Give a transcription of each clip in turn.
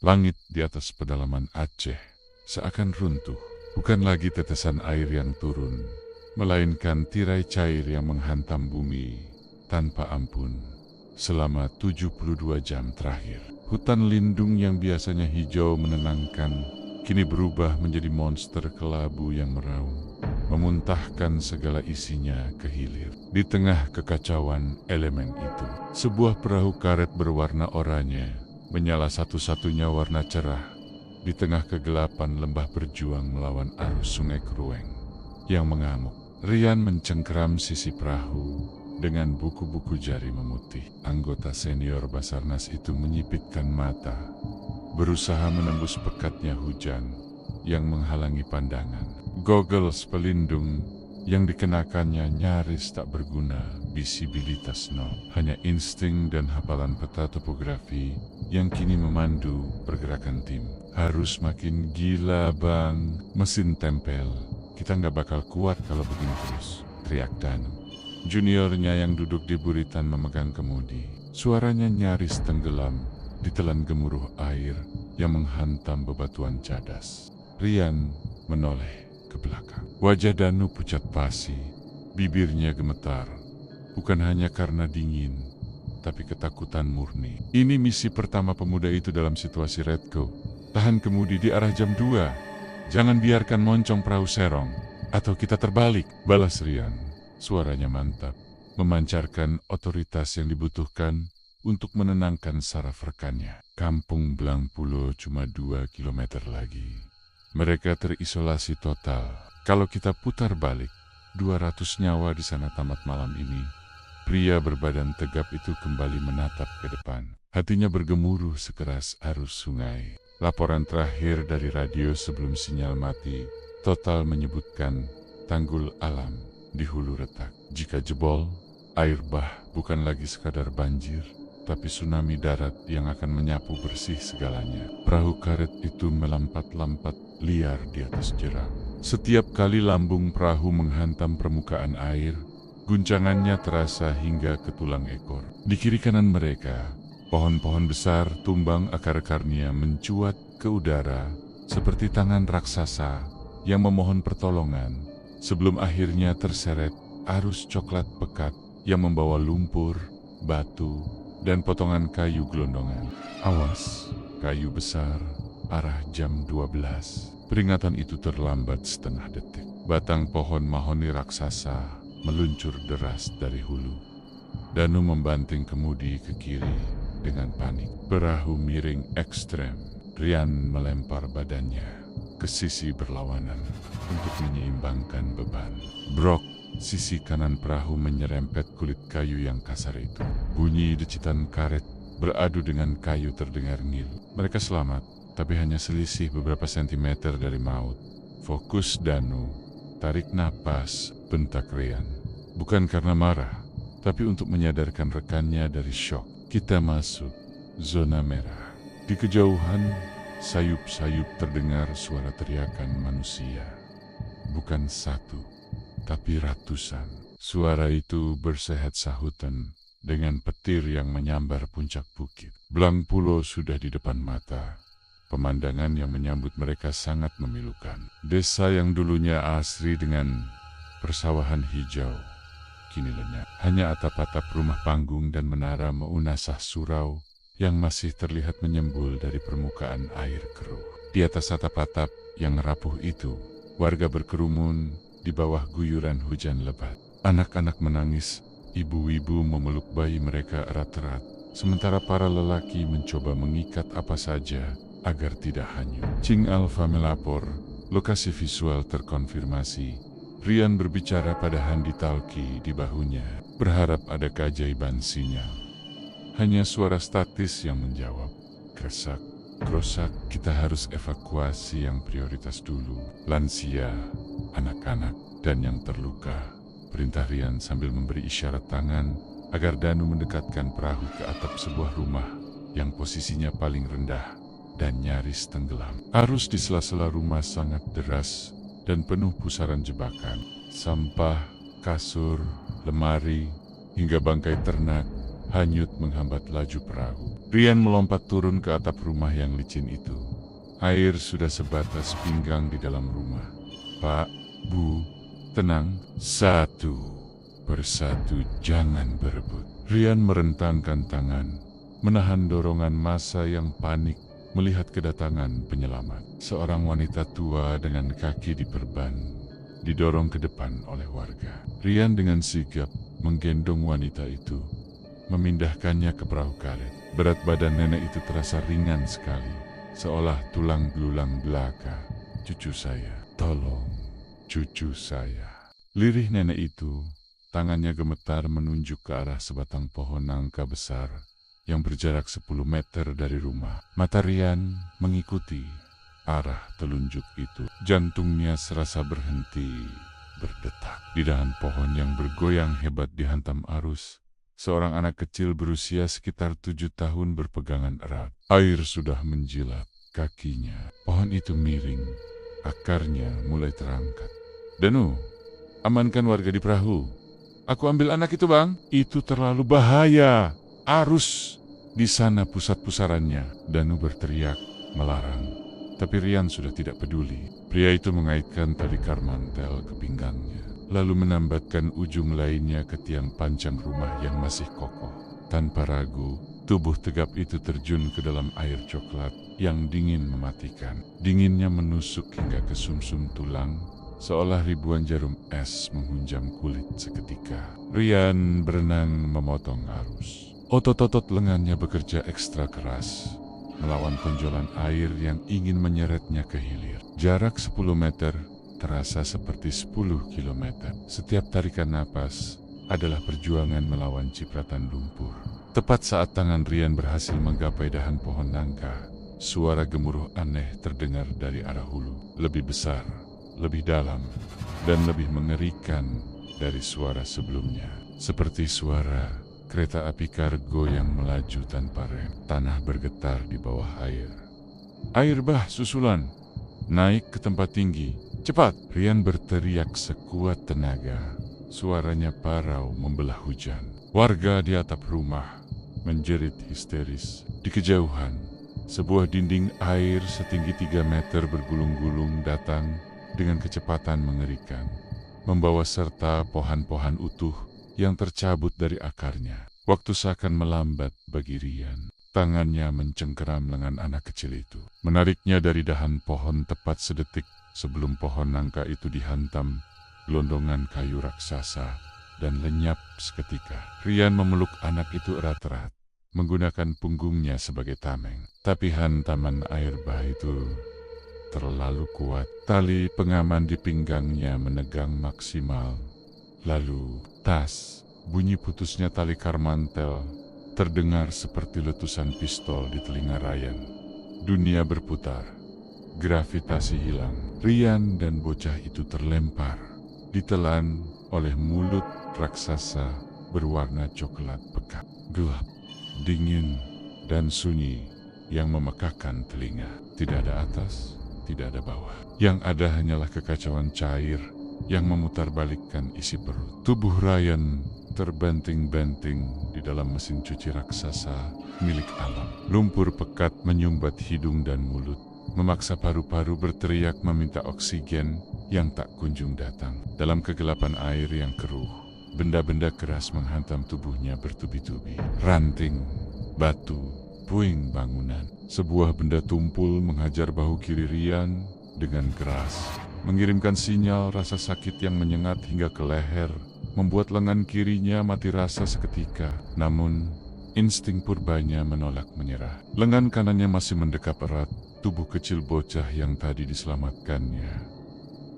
Langit di atas pedalaman Aceh seakan runtuh. Bukan lagi tetesan air yang turun, melainkan tirai cair yang menghantam bumi tanpa ampun selama 72 jam terakhir. Hutan lindung yang biasanya hijau menenangkan, kini berubah menjadi monster kelabu yang meraung, memuntahkan segala isinya ke hilir. Di tengah kekacauan elemen itu, sebuah perahu karet berwarna oranye menyala satu-satunya warna cerah di tengah kegelapan lembah berjuang melawan arus sungai Krueng yang mengamuk. Rian mencengkeram sisi perahu dengan buku-buku jari memutih. Anggota senior Basarnas itu menyipitkan mata, berusaha menembus pekatnya hujan yang menghalangi pandangan. Goggles pelindung yang dikenakannya nyaris tak berguna, visibilitas nol. Hanya insting dan hafalan peta topografi yang kini memandu pergerakan tim. Harus makin gila bang, mesin tempel. Kita nggak bakal kuat kalau begini terus, teriak Danu. Juniornya yang duduk di buritan memegang kemudi. Suaranya nyaris tenggelam ditelan gemuruh air yang menghantam bebatuan cadas. Rian menoleh ke belakang. Wajah Danu pucat pasi, bibirnya gemetar. Bukan hanya karena dingin, tapi ketakutan murni. Ini misi pertama pemuda itu dalam situasi Redco. Tahan kemudi di arah jam 2. Jangan biarkan moncong perahu serong, atau kita terbalik, balas Rian. Suaranya mantap, memancarkan otoritas yang dibutuhkan untuk menenangkan saraf rekannya. Kampung Blangpulo cuma 2 kilometer lagi. Mereka terisolasi total. Kalau kita putar balik, 200 nyawa di sana tamat malam ini. Pria berbadan tegap itu kembali menatap ke depan. Hatinya bergemuruh sekeras arus sungai. Laporan terakhir dari radio sebelum sinyal mati, total menyebutkan tanggul alam di hulu retak. Jika jebol, air bah bukan lagi sekadar banjir, tapi tsunami darat yang akan menyapu bersih segalanya. Perahu karet itu melampat-lampat liar di atas jeram. Setiap kali lambung perahu menghantam permukaan air, guncangannya terasa hingga ke tulang ekor. Di kiri kanan mereka, pohon-pohon besar tumbang akar-akarnya mencuat ke udara seperti tangan raksasa yang memohon pertolongan sebelum akhirnya terseret arus coklat pekat yang membawa lumpur, batu, dan potongan kayu gelondongan. Awas, kayu besar, arah jam 12. Peringatan itu terlambat setengah detik. Batang pohon mahoni raksasa meluncur deras dari hulu. Danu membanting kemudi ke kiri dengan panik. Perahu miring ekstrem. Rian melempar badannya ke sisi berlawanan untuk menyeimbangkan beban. Brok, sisi kanan perahu menyerempet kulit kayu yang kasar itu. Bunyi decitan karet beradu dengan kayu terdengar ngilu. Mereka selamat, tapi hanya selisih beberapa sentimeter dari maut. Fokus Danu, tarik napas, bentak Rian. Bukan karena marah, tapi untuk menyadarkan rekannya dari syok. Kita masuk zona merah. Di kejauhan, sayup-sayup terdengar suara teriakan manusia. Bukan satu, tapi ratusan. Suara itu bersehat sahutan dengan petir yang menyambar puncak bukit. Blangpulo sudah di depan mata. Pemandangan yang menyambut mereka sangat memilukan. Desa yang dulunya asri dengan persawahan hijau, kini lenyap. Hanya atap-atap rumah panggung dan menara meunasah surau yang masih terlihat menyembul dari permukaan air keruh. Di atas atap-atap yang rapuh itu, warga berkerumun di bawah guyuran hujan lebat. Anak-anak menangis, ibu-ibu memeluk bayi mereka erat-erat, sementara para lelaki mencoba mengikat apa saja agar tidak hanyut. Cing Alfa melapor, lokasi visual terkonfirmasi. Rian berbicara pada handi talkie di bahunya, berharap ada keajaiban sinyal. Hanya suara statis yang menjawab. Kresak, krosak, kita harus evakuasi yang prioritas dulu. Lansia, anak-anak, dan yang terluka. Perintah Rian sambil memberi isyarat tangan agar Danu mendekatkan perahu ke atap sebuah rumah yang posisinya paling rendah dan nyaris tenggelam. Arus di sela-sela rumah sangat deras dan penuh pusaran jebakan. Sampah, kasur, lemari, hingga bangkai ternak hanyut menghambat laju perahu. Rian melompat turun ke atap rumah yang licin itu. Air sudah sebatas pinggang di dalam rumah. Pak, Bu, tenang, satu persatu jangan berebut. Rian merentangkan tangan, menahan dorongan massa yang panik melihat kedatangan penyelamat. Seorang wanita tua dengan kaki diperban, didorong ke depan oleh warga. Rian dengan sigap menggendong wanita itu, memindahkannya ke perahu karet. Berat badan nenek itu terasa ringan sekali, seolah tulang belulang belaka. Cucu saya, tolong, cucu saya. Lirih nenek itu, tangannya gemetar menunjuk ke arah sebatang pohon nangka besar yang berjarak 10 meter dari rumah. Mata Rian mengikuti arah telunjuk itu. Jantungnya serasa berhenti berdetak. Di dahan pohon yang bergoyang hebat dihantam arus, seorang anak kecil berusia sekitar 7 tahun berpegangan erat. Air sudah menjilat kakinya. Pohon itu miring, akarnya mulai terangkat. Danu, amankan warga di perahu. Aku ambil anak itu, Bang. Itu terlalu bahaya. Arus di sana pusat pusarannya. Danu berteriak, melarang. Tapi Rian sudah tidak peduli. Pria itu mengaitkan tali karmantel ke pinggangnya, lalu menambatkan ujung lainnya ke tiang pancang rumah yang masih kokoh. Tanpa ragu, tubuh tegap itu terjun ke dalam air coklat yang dingin mematikan. Dinginnya menusuk hingga ke sumsum tulang, seolah ribuan jarum es menghunjam kulit seketika. Rian berenang memotong arus. Otot-otot lengannya bekerja ekstra keras, melawan tonjolan air yang ingin menyeretnya ke hilir. Jarak 10 meter terasa seperti 10 kilometer. Setiap tarikan napas adalah perjuangan melawan cipratan lumpur. Tepat saat tangan Rian berhasil menggapai dahan pohon nangka, suara gemuruh aneh terdengar dari arah hulu. Lebih besar, lebih dalam, dan lebih mengerikan dari suara sebelumnya. Seperti suara kereta api kargo yang melaju tanpa rem. Tanah bergetar di bawah air. Air bah susulan, naik ke tempat tinggi. Cepat! Rian berteriak sekuat tenaga. Suaranya parau membelah hujan. Warga di atap rumah menjerit histeris. Di kejauhan, sebuah dinding air setinggi 3 meter bergulung-gulung datang dengan kecepatan mengerikan, membawa serta pohon-pohon utuh yang tercabut dari akarnya. Waktu seakan melambat bagi Rian. Tangannya mencengkeram lengan anak kecil itu, menariknya dari dahan pohon tepat sedetik sebelum pohon nangka itu dihantam gelondongan kayu raksasa dan lenyap seketika. Rian memeluk anak itu erat-erat, menggunakan punggungnya sebagai tameng. Tapi hantaman air bah itu terlalu kuat. Tali pengaman di pinggangnya menegang maksimal. Lalu, tas, bunyi putusnya tali karmantel terdengar seperti letusan pistol di telinga Rian. Dunia berputar, gravitasi hilang. Rian dan bocah itu terlempar, ditelan oleh mulut raksasa berwarna coklat pekat. Gelap, dingin, dan sunyi yang memekakkan telinga. Tidak ada atas, tidak ada bawah. Yang ada hanyalah kekacauan cair yang memutarbalikkan isi perut. Tubuh Rian terbanting-banting di dalam mesin cuci raksasa milik alam. Lumpur pekat menyumbat hidung dan mulut, memaksa paru-paru berteriak meminta oksigen yang tak kunjung datang. Dalam kegelapan air yang keruh, benda-benda keras menghantam tubuhnya bertubi-tubi. Ranting, batu, puing bangunan. Sebuah benda tumpul menghajar bahu kiri Rian dengan keras, mengirimkan sinyal rasa sakit yang menyengat hingga ke leher, membuat lengan kirinya mati rasa seketika. Namun, insting purbanya menolak menyerah. Lengan kanannya masih mendekap erat tubuh kecil bocah yang tadi diselamatkannya.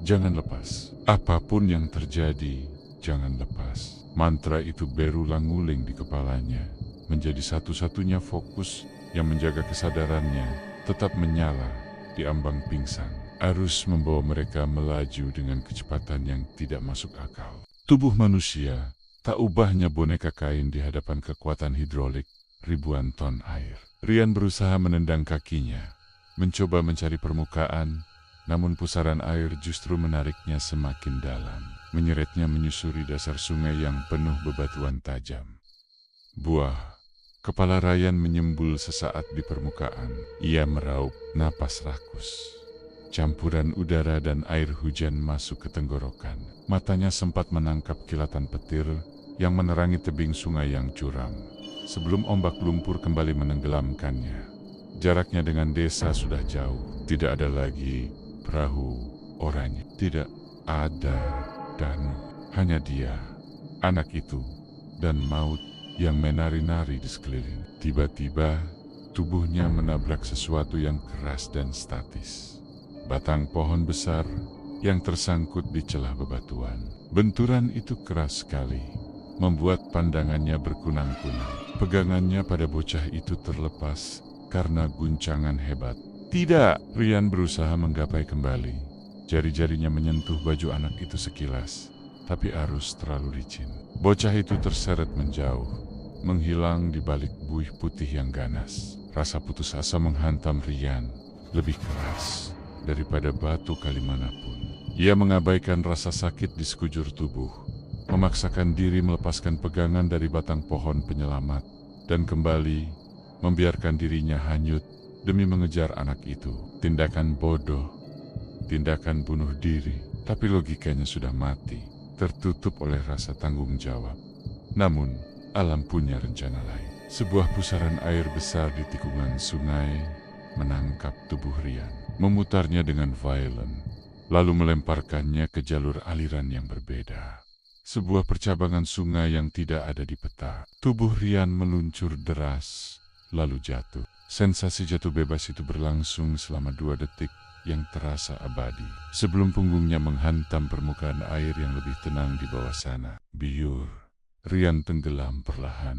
Jangan lepas. Apapun yang terjadi, jangan lepas. Mantra itu berulang-ulang di kepalanya, menjadi satu-satunya fokus yang menjaga kesadarannya tetap menyala di ambang pingsan. Arus membawa mereka melaju dengan kecepatan yang tidak masuk akal. Tubuh manusia tak ubahnya boneka kain di hadapan kekuatan hidrolik ribuan ton air. Rian berusaha menendang kakinya, mencoba mencari permukaan, namun pusaran air justru menariknya semakin dalam, menyeretnya menyusuri dasar sungai yang penuh bebatuan tajam. Buah. Kepala Ryan menyembul sesaat di permukaan. Ia meraup napas rakus. Campuran udara dan air hujan masuk ke tenggorokan. Matanya sempat menangkap kilatan petir yang menerangi tebing sungai yang curam. Sebelum ombak lumpur kembali menenggelamkannya. Jaraknya dengan desa sudah jauh. Tidak ada lagi perahu oranye. Tidak ada danau. Hanya dia, anak itu, dan maut yang menari-nari di sekeliling. Tiba-tiba, tubuhnya menabrak sesuatu yang keras dan statis. Batang pohon besar yang tersangkut di celah bebatuan. Benturan itu keras sekali, membuat pandangannya berkunang-kunang. Pegangannya pada bocah itu terlepas karena guncangan hebat. Tidak, Ryan berusaha menggapai kembali. Jari-jarinya menyentuh baju anak itu sekilas, tapi arus terlalu licin. Bocah itu terseret menjauh, menghilang di balik buih putih yang ganas. Rasa putus asa menghantam Ryan, lebih keras daripada batu kali manapun. Ia mengabaikan rasa sakit di sekujur tubuh, memaksakan diri melepaskan pegangan dari batang pohon penyelamat, dan kembali membiarkan dirinya hanyut demi mengejar anak itu. Tindakan bodoh, tindakan bunuh diri, tapi logikanya sudah mati, tertutup oleh rasa tanggung jawab. Namun, alam punya rencana lain. Sebuah pusaran air besar di tikungan sungai menangkap tubuh Ryan, memutarnya dengan violent, lalu melemparkannya ke jalur aliran yang berbeda. Sebuah percabangan sungai yang tidak ada di peta. Tubuh Ryan meluncur deras, lalu jatuh. Sensasi jatuh bebas itu berlangsung selama 2 detik yang terasa abadi. Sebelum punggungnya menghantam permukaan air yang lebih tenang di bawah sana. Biur, Ryan tenggelam perlahan.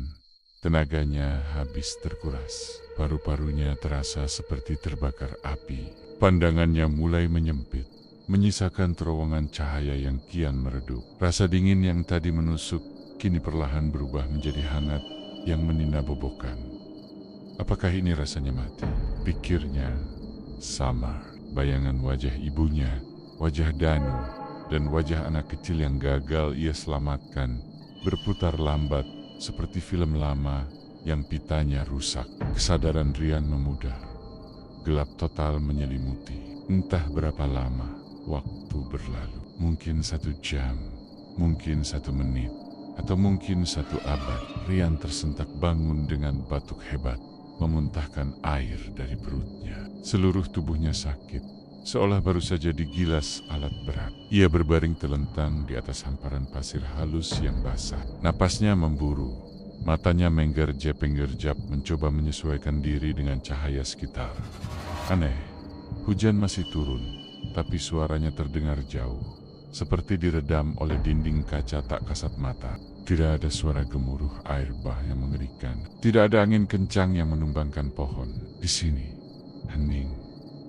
Tenaganya habis terkuras. Paru-parunya terasa seperti terbakar api. Pandangannya mulai menyempit, menyisakan terowongan cahaya yang kian meredup. Rasa dingin yang tadi menusuk, kini perlahan berubah menjadi hangat yang meninabobokan. Apakah ini rasanya mati? Pikirnya. Sama. Bayangan wajah ibunya, wajah Danu, dan wajah anak kecil yang gagal ia selamatkan berputar lambat seperti film lama yang pitanya rusak. Kesadaran Ryan memudar. Gelap total menyelimuti. Entah berapa lama waktu berlalu. Mungkin 1 jam, mungkin 1 menit, atau mungkin 1 abad. Ryan tersentak bangun dengan batuk hebat, memuntahkan air dari perutnya. Seluruh tubuhnya sakit, seolah baru saja digilas alat berat. Ia berbaring telentang di atas hamparan pasir halus yang basah. Napasnya memburu, matanya menggerjap-gerjap mencoba menyesuaikan diri dengan cahaya sekitar. Aneh, hujan masih turun, tapi suaranya terdengar jauh, seperti diredam oleh dinding kaca tak kasat mata. Tidak ada suara gemuruh air bah yang mengerikan. Tidak ada angin kencang yang menumbangkan pohon. Di sini, hening,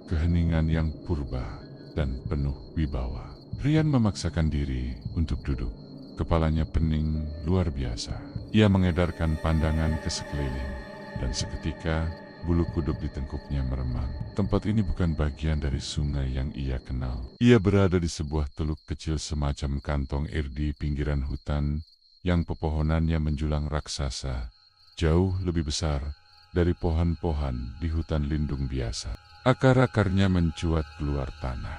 keheningan yang purba dan penuh wibawa. Ryan memaksakan diri untuk duduk. Kepalanya pening luar biasa. Ia mengedarkan pandangan ke sekeliling, dan seketika bulu kuduk di tengkuknya meremang. Tempat ini bukan bagian dari sungai yang ia kenal. Ia berada di sebuah teluk kecil semacam kantong air di pinggiran hutan yang pepohonannya menjulang raksasa, jauh lebih besar dari pohon-pohon di hutan lindung biasa. Akar-akarnya mencuat keluar tanah,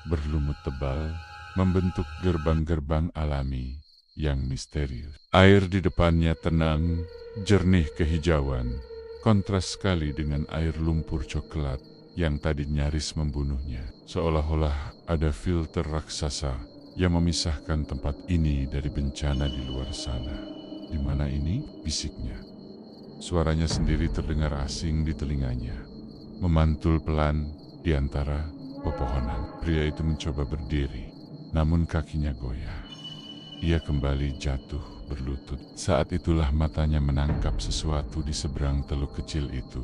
berlumut tebal, membentuk gerbang-gerbang alami yang misterius. Air di depannya tenang, jernih kehijauan, kontras sekali dengan air lumpur coklat yang tadi nyaris membunuhnya. Seolah-olah ada filter raksasa yang memisahkan tempat ini dari bencana di luar sana. Di mana ini? Bisiknya. Suaranya sendiri terdengar asing di telinganya, memantul pelan di antara pepohonan. Pria itu mencoba berdiri, namun kakinya goyah. Ia kembali jatuh berlutut. Saat itulah matanya menangkap sesuatu di seberang teluk kecil itu,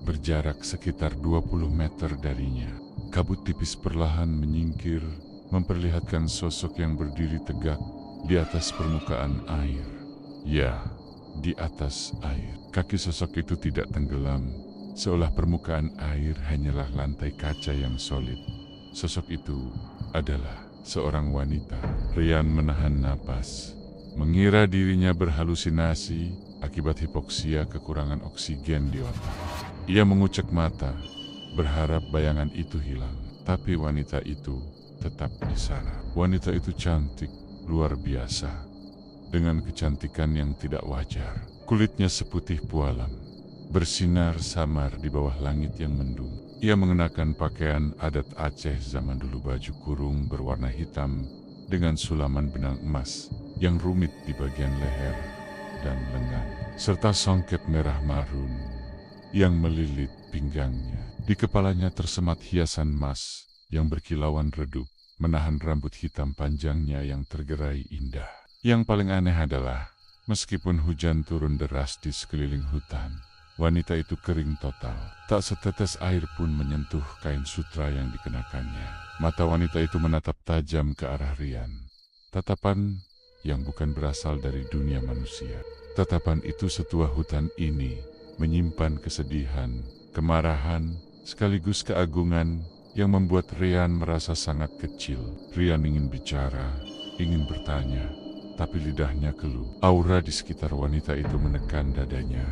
berjarak sekitar 20 meter darinya. Kabut tipis perlahan menyingkir, memperlihatkan sosok yang berdiri tegak di atas permukaan air. Ya, di atas air. Kaki sosok itu tidak tenggelam, seolah permukaan air hanyalah lantai kaca yang solid. Sosok itu adalah seorang wanita. Ryan menahan napas, mengira dirinya berhalusinasi akibat hipoksia kekurangan oksigen di otak. Ia mengucek mata, berharap bayangan itu hilang. Tapi wanita itu tetap di sana. Wanita itu cantik, luar biasa, dengan kecantikan yang tidak wajar. Kulitnya seputih pualam, bersinar samar di bawah langit yang mendung. Ia mengenakan pakaian adat Aceh zaman dulu, baju kurung berwarna hitam dengan sulaman benang emas yang rumit di bagian leher dan lengan, serta songket merah marun yang melilit pinggangnya. Di kepalanya tersemat hiasan emas yang berkilauan redup, menahan rambut hitam panjangnya yang tergerai indah. Yang paling aneh adalah, meskipun hujan turun deras di sekeliling hutan, wanita itu kering total. Tak setetes air pun menyentuh kain sutra yang dikenakannya. Mata wanita itu menatap tajam ke arah Rian. Tatapan yang bukan berasal dari dunia manusia. Tatapan itu setua hutan ini menyimpan kesedihan, kemarahan, sekaligus keagungan yang membuat Rian merasa sangat kecil. Rian ingin bicara, ingin bertanya, tapi lidahnya keluh. Aura di sekitar wanita itu menekan dadanya,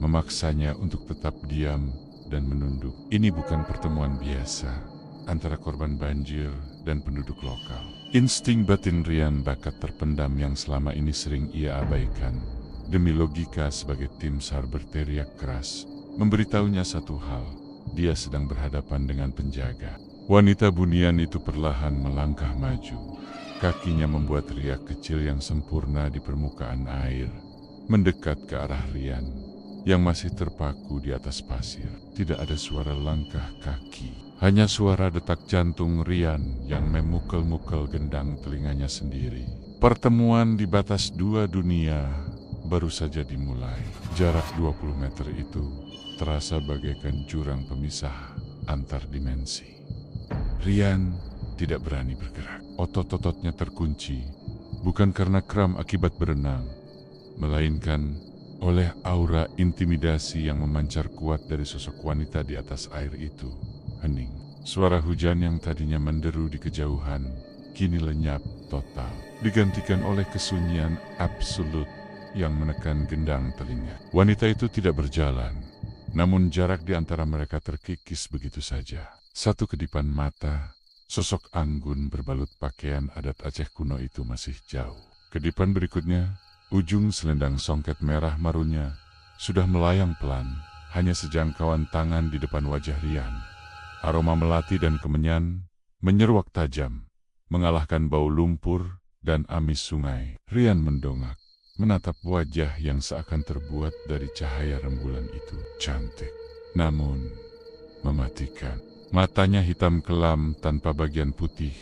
memaksanya untuk tetap diam dan menunduk. Ini bukan pertemuan biasa antara korban banjir dan penduduk lokal. Insting batin Rian, bakat terpendam yang selama ini sering ia abaikan, demi logika sebagai tim SAR berteriak keras, memberitahunya satu hal: dia sedang berhadapan dengan penjaga. Wanita bunian itu perlahan melangkah maju. Kakinya membuat riak kecil yang sempurna di permukaan air, mendekat ke arah Rian yang masih terpaku di atas pasir. Tidak ada suara langkah kaki, hanya suara detak jantung Rian yang memukul-mukul gendang telinganya sendiri. Pertemuan di batas dua dunia baru saja dimulai. Jarak 20 meter itu terasa bagaikan jurang pemisah antar dimensi. Rian tidak berani bergerak. Otot-ototnya terkunci, bukan karena kram akibat berenang, melainkan oleh aura intimidasi yang memancar kuat dari sosok wanita di atas air itu. Hening. Suara hujan yang tadinya menderu di kejauhan, kini lenyap total, digantikan oleh kesunyian absolut yang menekan gendang telinga. Wanita itu tidak berjalan, namun jarak di antara mereka terkikis begitu saja. Satu kedipan mata, sosok anggun berbalut pakaian adat Aceh kuno itu masih jauh. Kedipan berikutnya, ujung selendang songket merah marunnya sudah melayang pelan, hanya sejangkauan tangan di depan wajah Rian. Aroma melati dan kemenyan menyeruak tajam, mengalahkan bau lumpur dan amis sungai. Rian mendongak, menatap wajah yang seakan terbuat dari cahaya rembulan itu. Cantik, namun mematikan. Matanya hitam kelam tanpa bagian putih,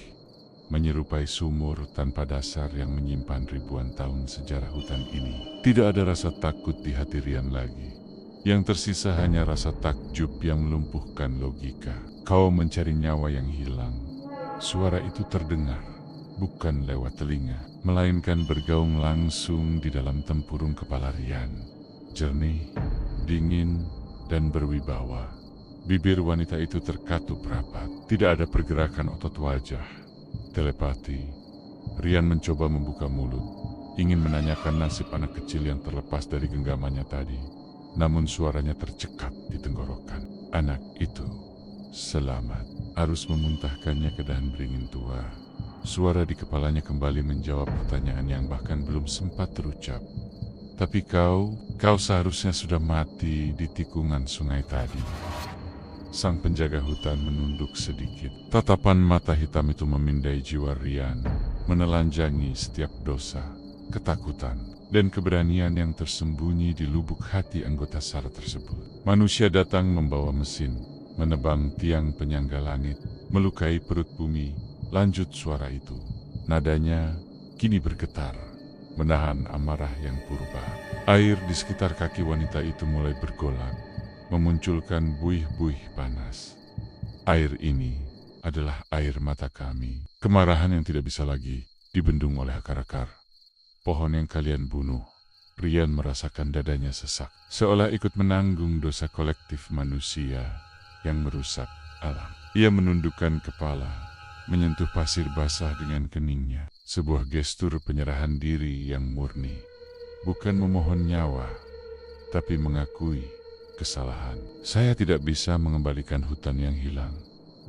menyerupai sumur tanpa dasar yang menyimpan ribuan tahun sejarah hutan ini. Tidak ada rasa takut di hati Rian lagi. Yang tersisa hanya rasa takjub yang melumpuhkan logika. Kau mencari nyawa yang hilang. Suara itu terdengar, bukan lewat telinga, melainkan bergaung langsung di dalam tempurung kepala Rian. Jernih, dingin, dan berwibawa. Bibir wanita itu terkatup rapat. Tidak ada pergerakan otot wajah. Telepati. Rian mencoba membuka mulut, ingin menanyakan nasib anak kecil yang terlepas dari genggamannya tadi. Namun suaranya tercekat di tenggorokan. Anak itu selamat. Harus memuntahkannya ke dahan beringin tua. Suara di kepalanya kembali menjawab pertanyaan yang bahkan belum sempat terucap. Tapi kau seharusnya sudah mati di tikungan sungai tadi. Sang penjaga hutan menunduk sedikit. Tatapan mata hitam itu memindai jiwa Rian, menelanjangi setiap dosa, ketakutan, dan keberanian yang tersembunyi di lubuk hati anggota SAR tersebut. Manusia datang membawa mesin, menebang tiang penyangga langit, melukai perut bumi. Lanjut suara itu. Nadanya kini bergetar, menahan amarah yang purba. Air di sekitar kaki wanita itu mulai bergolak, memunculkan buih-buih panas. Air ini adalah air mata kami. Kemarahan yang tidak bisa lagi dibendung oleh akar-akar pohon yang kalian bunuh. Rian merasakan dadanya sesak, seolah ikut menanggung dosa kolektif manusia yang merusak alam. Ia menundukkan kepala, menyentuh pasir basah dengan keningnya. Sebuah gestur penyerahan diri yang murni. Bukan memohon nyawa, tapi mengakui kesalahan. Saya tidak bisa mengembalikan hutan yang hilang,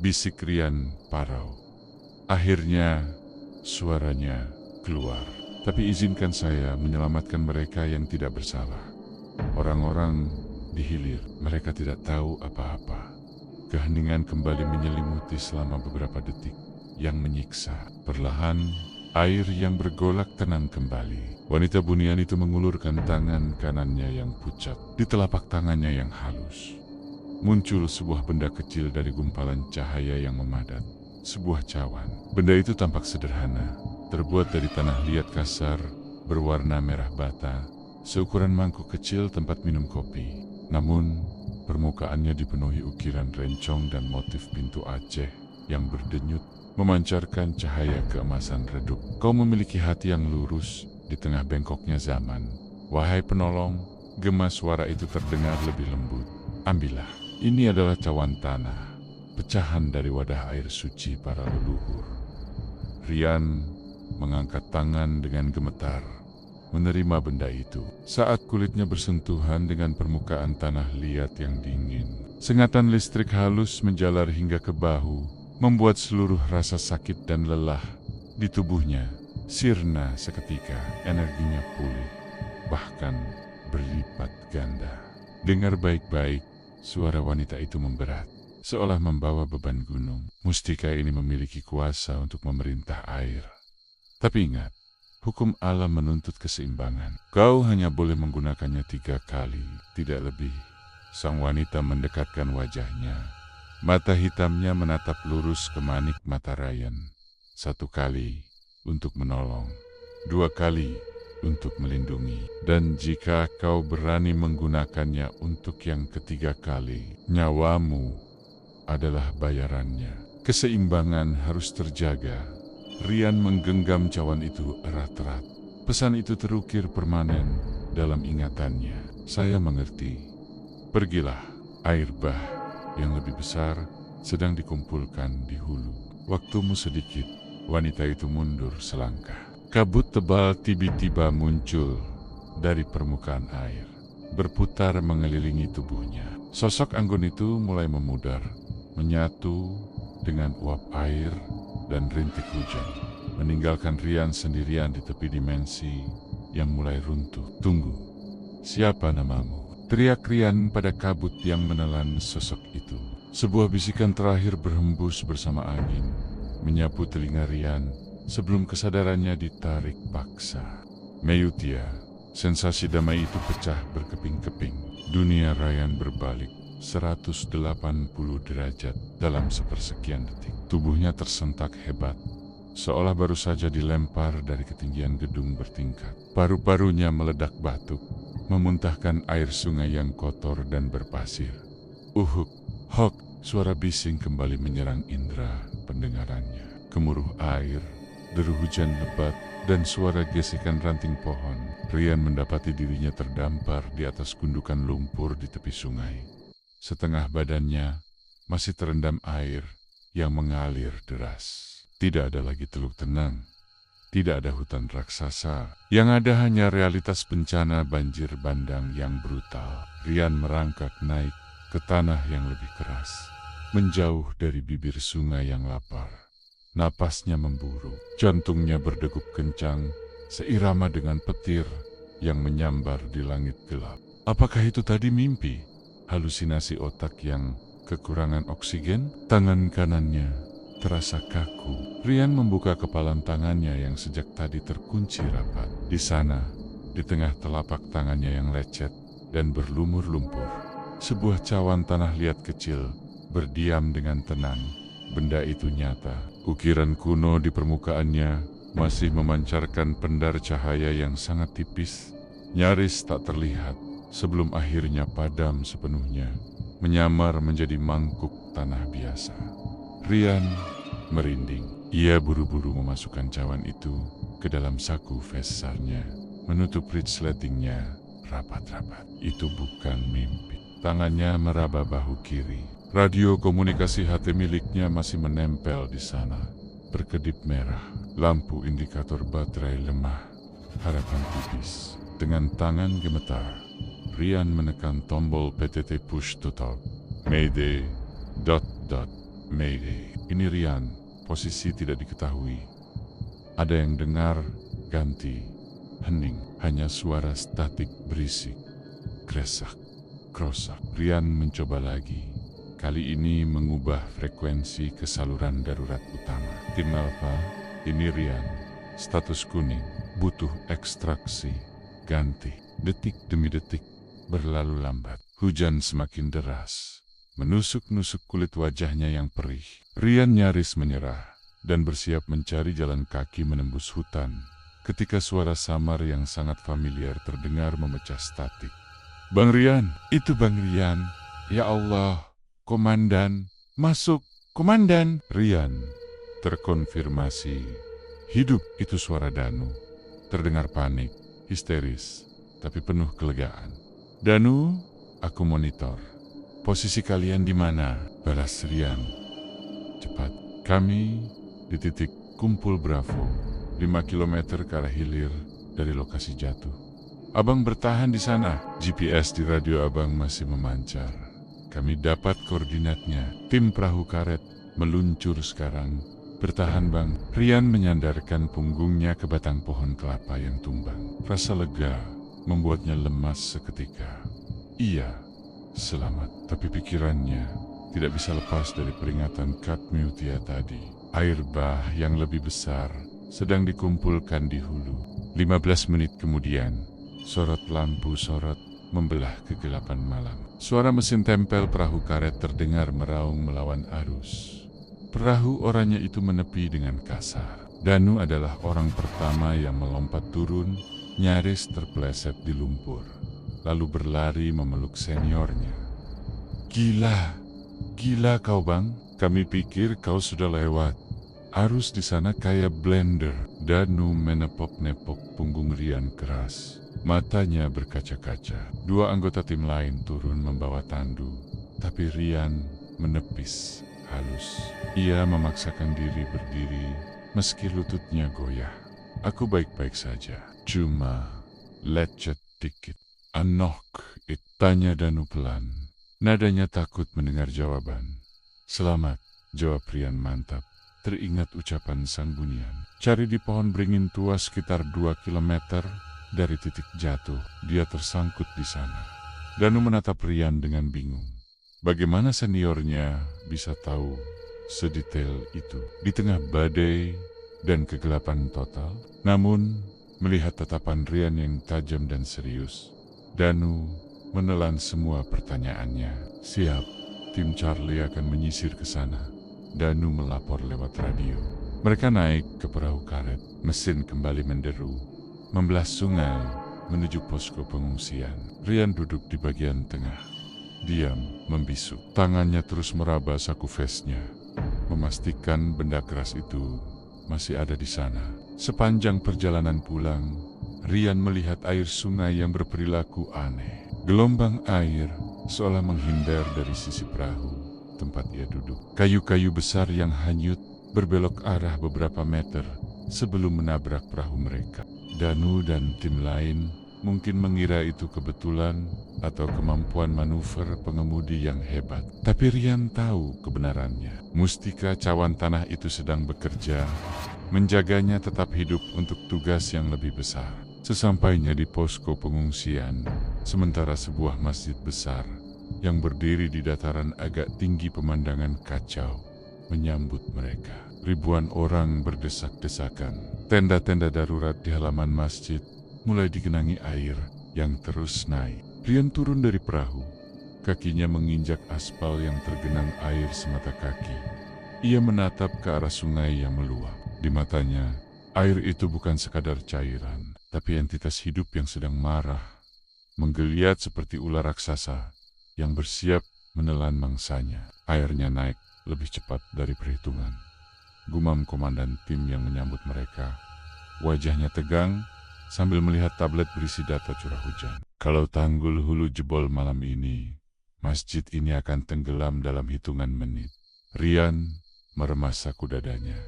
bisik Rian parau. Akhirnya, suaranya keluar. Tapi izinkan saya menyelamatkan mereka yang tidak bersalah. Orang-orang di hilir, mereka tidak tahu apa-apa. Keheningan kembali menyelimuti selama beberapa detik yang menyiksa. Perlahan, air yang bergolak tenang kembali. Wanita bunian itu mengulurkan tangan kanannya yang pucat. Di telapak tangannya yang halus, muncul sebuah benda kecil dari gumpalan cahaya yang memadat. Sebuah cawan. Benda itu tampak sederhana, terbuat dari tanah liat kasar, berwarna merah bata, seukuran mangkuk kecil tempat minum kopi. Namun, permukaannya dipenuhi ukiran rencong dan motif pintu Aceh yang berdenyut, memancarkan cahaya keemasan redup. Kau memiliki hati yang lurus di tengah bengkoknya zaman. Wahai penolong, gema suara itu terdengar lebih lembut. Ambillah, ini adalah cawan tanah, pecahan dari wadah air suci para leluhur. Rian mengangkat tangan dengan gemetar, menerima benda itu. Saat kulitnya bersentuhan dengan permukaan tanah liat yang dingin, sengatan listrik halus menjalar hingga ke bahu, membuat seluruh rasa sakit dan lelah di tubuhnya sirna seketika. Energinya pulih, bahkan berlipat ganda. Dengar baik-baik, suara wanita itu memberat, seolah membawa beban gunung. Mustika ini memiliki kuasa untuk memerintah air. Tapi ingat, hukum alam menuntut keseimbangan. Kau hanya boleh menggunakannya 3 kali, tidak lebih. Sang wanita mendekatkan wajahnya. Mata hitamnya menatap lurus ke manik mata Ryan. 1 kali untuk menolong, 2 kali untuk melindungi. Dan jika kau berani menggunakannya untuk yang ketiga kali, nyawamu adalah bayarannya. Keseimbangan harus terjaga. Rian menggenggam cawan itu erat-erat. Pesan itu terukir permanen dalam ingatannya. Saya mengerti. Pergilah, air bah yang lebih besar sedang dikumpulkan di hulu. Waktumu sedikit. Wanita itu mundur selangkah. Kabut tebal tiba-tiba muncul dari permukaan air, berputar mengelilingi tubuhnya. Sosok anggun itu mulai memudar, menyatu dengan uap air dan rintik hujan, meninggalkan Rian sendirian di tepi dimensi yang mulai runtuh. Tunggu, siapa namamu? Teriak Rian pada kabut yang menelan sosok itu. Sebuah bisikan terakhir berhembus bersama angin, menyapu telinga Rian sebelum kesadarannya ditarik paksa. Meyutia, sensasi damai itu pecah berkeping-keping. Dunia Ryan berbalik 180 derajat dalam sepersekian detik. Tubuhnya tersentak hebat, seolah baru saja dilempar dari ketinggian gedung bertingkat. Paru-parunya meledak batuk, memuntahkan air sungai yang kotor dan berpasir. Uhuk, hok, suara bising kembali menyerang indera pendengarannya. Gemuruh air, deru hujan lebat, dan suara gesekan ranting pohon. Rian mendapati dirinya terdampar di atas gundukan lumpur di tepi sungai. Setengah badannya masih terendam air yang mengalir deras. Tidak ada lagi teluk tenang. Tidak ada hutan raksasa. Yang ada hanya realitas bencana banjir bandang yang brutal. Rian merangkak naik ke tanah yang lebih keras, menjauh dari bibir sungai yang lapar. Napasnya memburu, jantungnya berdegup kencang, seirama dengan petir yang menyambar di langit gelap. Apakah itu tadi mimpi? Halusinasi otak yang kekurangan oksigen? Tangan kanannya terasa kaku. Rian membuka kepalan tangannya yang sejak tadi terkunci rapat. Di sana, di tengah telapak tangannya yang lecet dan berlumur lumpur, sebuah cawan tanah liat kecil berdiam dengan tenang. Benda itu nyata. Ukiran kuno di permukaannya masih memancarkan pendar cahaya yang sangat tipis, nyaris tak terlihat, sebelum akhirnya padam sepenuhnya, menyamar menjadi mangkuk tanah biasa. Rian merinding. Ia buru-buru memasukkan cawan itu ke dalam saku vesarnya, menutup resletingnya rapat-rapat. Itu bukan mimpi. Tangannya meraba bahu kiri. Radio komunikasi HT miliknya masih menempel di sana. berkedip merah. Lampu indikator baterai lemah. Harapan tipis. Dengan tangan gemetar, Rian menekan tombol PTT push to talk. Mayday, ... Mayday. Ini Rian, posisi tidak diketahui. Ada yang dengar, ganti, hening. Hanya suara statik berisik. Kresak, krosak. Rian mencoba lagi. Kali ini mengubah frekuensi ke saluran darurat utama. Tim Alpha, ini Rian. Status kuning, butuh ekstraksi. Ganti. Detik demi detik berlalu lambat. Hujan semakin deras, menusuk-nusuk kulit wajahnya yang perih. Rian nyaris menyerah dan bersiap mencari jalan kaki menembus hutan, ketika suara samar yang sangat familiar terdengar memecah statik. "Bang Rian, itu Bang Rian. Ya Allah, Komandan, masuk, Komandan." Rian terkonfirmasi. Hidup, itu suara Danu. Terdengar panik, histeris, tapi penuh kelegaan. "Danu, aku monitor. Posisi kalian di mana?" Balas Rian. "Cepat, kami di titik kumpul Bravo, 5 km ke arah hilir dari lokasi jatuh. Abang bertahan di sana. GPS di radio abang masih memancar. Kami dapat koordinatnya. Tim perahu karet meluncur sekarang. Bertahan bang." Rian menyandarkan punggungnya ke batang pohon kelapa yang tumbang. Rasa lega membuatnya lemas seketika. Ia selamat, tapi pikirannya tidak bisa lepas dari peringatan Kak Mutia tadi. Air bah yang lebih besar sedang dikumpulkan di hulu. 15 menit kemudian, sorot lampu sorot membelah kegelapan malam. Suara mesin tempel perahu karet terdengar meraung melawan arus. Perahu oranye itu menepi dengan kasar. Danu adalah orang pertama yang melompat turun, nyaris terpeleset di lumpur, lalu berlari memeluk seniornya. Gila kau bang, kami pikir kau sudah lewat. Arus di sana kayak blender." Danu menepok-nepok punggung Rian keras. Matanya berkaca-kaca. Dua anggota tim lain turun membawa tandu, tapi Rian menepis halus. Ia memaksakan diri berdiri, meski lututnya goyah. "Aku baik-baik saja. Cuma lecet dikit." "Anok it?" tanya Danu pelan. Nadanya takut mendengar jawaban. "Selamat," jawab Rian mantap. Teringat ucapan sang bunian. Cari di pohon beringin tua sekitar 2 kilometer dari titik jatuh. Dia tersangkut di sana. Danu menatap Rian dengan bingung. Bagaimana seniornya bisa tahu sedetail itu di tengah badai dan kegelapan total? Namun, melihat tatapan Rian yang tajam dan serius, Danu menelan semua pertanyaannya. "Siap, tim Charlie akan menyisir ke sana." Danu melapor lewat radio. Mereka naik ke perahu karet. Mesin kembali menderu, membelah sungai menuju posko pengungsian. Rian duduk di bagian tengah, diam, membisu. Tangannya terus meraba saku vesnya, memastikan benda keras itu masih ada di sana. Sepanjang perjalanan pulang, Rian melihat air sungai yang berperilaku aneh. Gelombang air seolah menghindar dari sisi perahu tempat ia duduk. Kayu-kayu besar yang hanyut berbelok arah beberapa meter sebelum menabrak perahu mereka. Danu dan tim lain mungkin mengira itu kebetulan atau kemampuan manuver pengemudi yang hebat. Tapi Rian tahu kebenarannya. Mustika cawan tanah itu sedang bekerja, menjaganya tetap hidup untuk tugas yang lebih besar. Sesampainya di posko pengungsian, sementara sebuah masjid besar yang berdiri di dataran agak tinggi pemandangan kacau menyambut mereka. Ribuan orang berdesak-desakan. Tenda-tenda darurat di halaman masjid mulai digenangi air yang terus naik. Rian turun dari perahu. Kakinya menginjak aspal yang tergenang air semata kaki. Ia menatap ke arah sungai yang meluap. Di matanya, air itu bukan sekadar cairan, tapi entitas hidup yang sedang marah, menggeliat seperti ular raksasa yang bersiap menelan mangsanya. Airnya naik lebih cepat dari perhitungan. Gumam komandan tim yang menyambut mereka. Wajahnya tegang sambil melihat tablet berisi data curah hujan. Kalau tanggul hulu jebol malam ini, masjid ini akan tenggelam dalam hitungan menit. Rian meremas saku dadanya.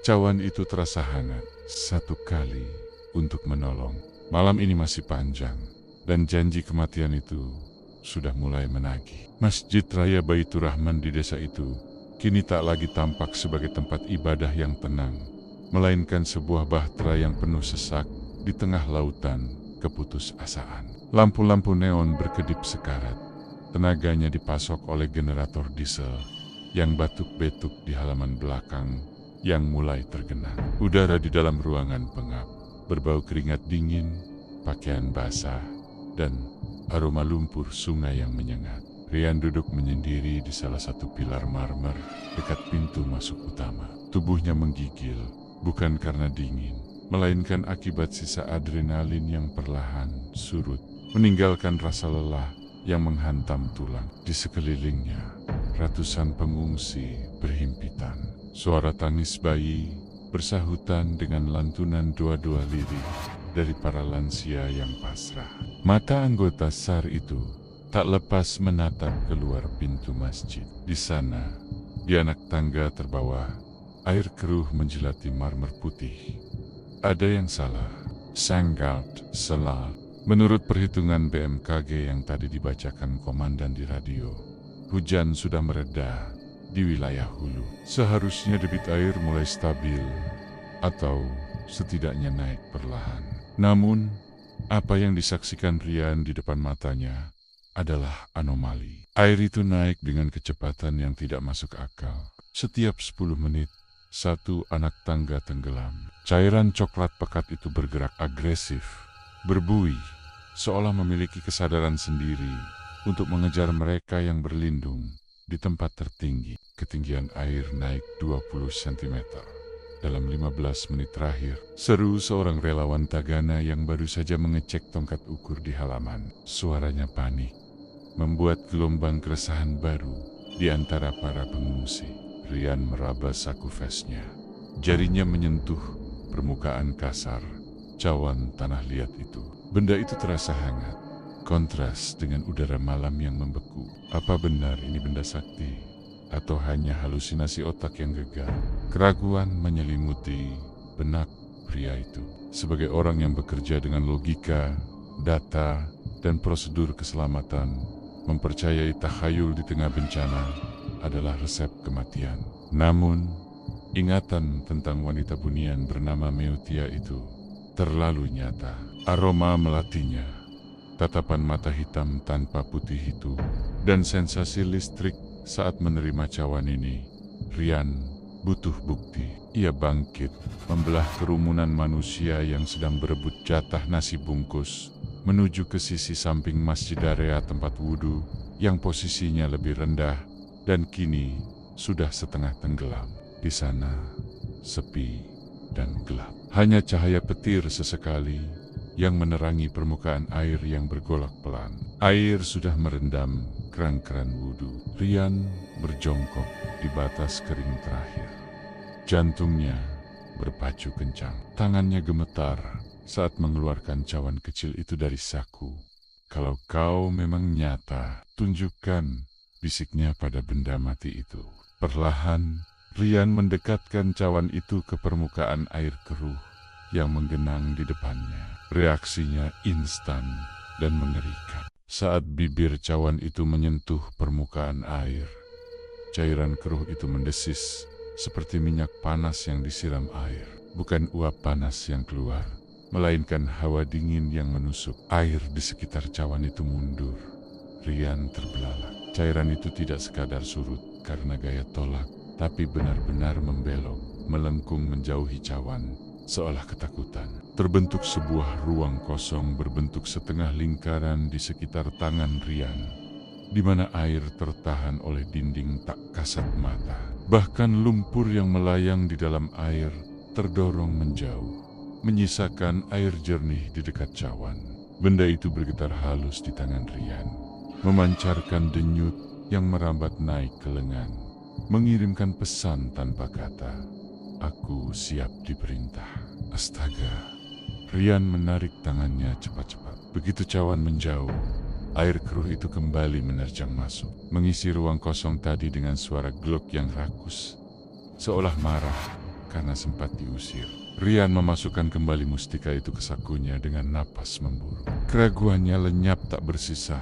Cawan itu terasa hangat. Satu kali untuk menolong. Malam ini masih panjang, dan janji kematian itu sudah mulai menagih. Masjid Raya Baitur Rahman di desa itu kini tak lagi tampak sebagai tempat ibadah yang tenang, melainkan sebuah bahtera yang penuh sesak di tengah lautan keputusasaan. Lampu-lampu neon berkedip sekarat. Tenaganya dipasok oleh generator diesel yang batuk-betuk di halaman belakang yang mulai tergenang. Udara di dalam ruangan pengap, berbau keringat dingin, pakaian basah, dan aroma lumpur sungai yang menyengat. Rian duduk menyendiri di salah satu pilar marmer dekat pintu masuk utama. Tubuhnya menggigil, bukan karena dingin, melainkan akibat sisa adrenalin yang perlahan surut, meninggalkan rasa lelah yang menghantam tulang. Di sekelilingnya, ratusan pengungsi berhimpitan. Suara tangis bayi bersahutan dengan lantunan doa-doa lirih dari para lansia yang pasrah. Mata anggota SAR itu tak lepas menatap keluar pintu masjid. Di sana, di anak tangga terbawah, air keruh menjelati marmer putih. Ada yang salah. Sanggalt, salah. Menurut perhitungan BMKG yang tadi dibacakan komandan di radio, hujan sudah mereda di wilayah hulu. Seharusnya debit air mulai stabil atau setidaknya naik perlahan. Namun, apa yang disaksikan Rian di depan matanya adalah anomali. Air itu naik dengan kecepatan yang tidak masuk akal. Setiap 10 menit, satu anak tangga tenggelam. Cairan coklat pekat itu bergerak agresif, berbuih, seolah memiliki kesadaran sendiri untuk mengejar mereka yang berlindung di tempat tertinggi. Ketinggian air naik 20 cm. Dalam 15 menit terakhir, seru seorang relawan Tagana yang baru saja mengecek tongkat ukur di halaman. Suaranya panik, membuat gelombang keresahan baru di antara para pengungsi. Rian meraba saku vesnya. Jarinya menyentuh permukaan kasar cawan tanah liat itu. Benda itu terasa hangat, kontras dengan udara malam yang membeku. Apa benar ini benda sakti? Atau hanya halusinasi otak yang gegar? Keraguan menyelimuti benak pria itu. Sebagai orang yang bekerja dengan logika, data, dan prosedur keselamatan, mempercayai takhayul di tengah bencana adalah resep kematian. Namun, ingatan tentang wanita bunian bernama Meutia itu terlalu nyata. Aroma melatinya, tatapan mata hitam tanpa putih itu, dan sensasi listrik saat menerima cawan ini. Rian butuh bukti. Ia bangkit, membelah kerumunan manusia yang sedang berebut jatah nasi bungkus, menuju ke sisi samping masjid area tempat wudhu yang posisinya lebih rendah dan kini sudah setengah tenggelam. Di sana, sepi dan gelap. Hanya cahaya petir sesekali yang menerangi permukaan air yang bergolak pelan. Air sudah merendam keran-keran wudhu. Rian berjongkok di batas kering terakhir. Jantungnya berpacu kencang. Tangannya gemetar saat mengeluarkan cawan kecil itu dari saku. Kalau kau memang nyata, tunjukkan, bisiknya pada benda mati itu. Perlahan, Rian mendekatkan cawan itu ke permukaan air keruh yang menggenang di depannya. Reaksinya instan dan mengerikan. Saat bibir cawan itu menyentuh permukaan air, cairan keruh itu mendesis seperti minyak panas yang disiram air. Bukan uap panas yang keluar, melainkan hawa dingin yang menusuk. Air di sekitar cawan itu mundur. Rian terbelalak. Cairan itu tidak sekadar surut karena gaya tolak, tapi benar-benar membelok, melengkung menjauhi cawan, seolah ketakutan. Terbentuk sebuah ruang kosong berbentuk setengah lingkaran di sekitar tangan Rian, di mana air tertahan oleh dinding tak kasat mata. Bahkan lumpur yang melayang di dalam air terdorong menjauh, menyisakan air jernih di dekat cawan. Benda itu bergetar halus di tangan Rian, memancarkan denyut yang merambat naik ke lengan, mengirimkan pesan tanpa kata. Aku siap diperintah. Astaga. Rian menarik tangannya cepat-cepat. Begitu cawan menjauh, air keruh itu kembali menerjang masuk, mengisi ruang kosong tadi dengan suara glok yang rakus, seolah marah karena sempat diusir. Rian memasukkan kembali mustika itu ke sakunya dengan napas memburu. Keraguannya lenyap tak bersisa,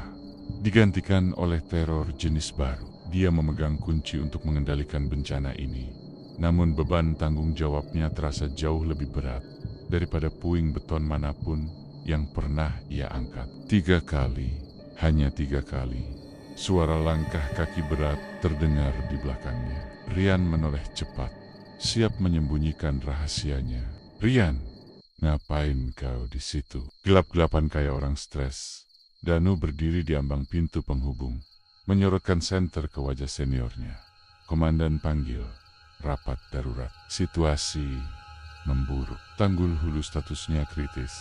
digantikan oleh teror jenis baru. Dia memegang kunci untuk mengendalikan bencana ini. Namun beban tanggung jawabnya terasa jauh lebih berat daripada puing beton manapun yang pernah ia angkat. 3 kali, hanya 3 kali, suara langkah kaki berat terdengar di belakangnya. Rian menoleh cepat, siap menyembunyikan rahasianya. "Rian, ngapain kau di situ?" Gelap-gelapan kayak orang stres. Danu berdiri di ambang pintu penghubung, menyorotkan senter ke wajah seniornya. "Komandan panggil, rapat darurat. Situasi memburuk. Tanggul Hulu statusnya kritis."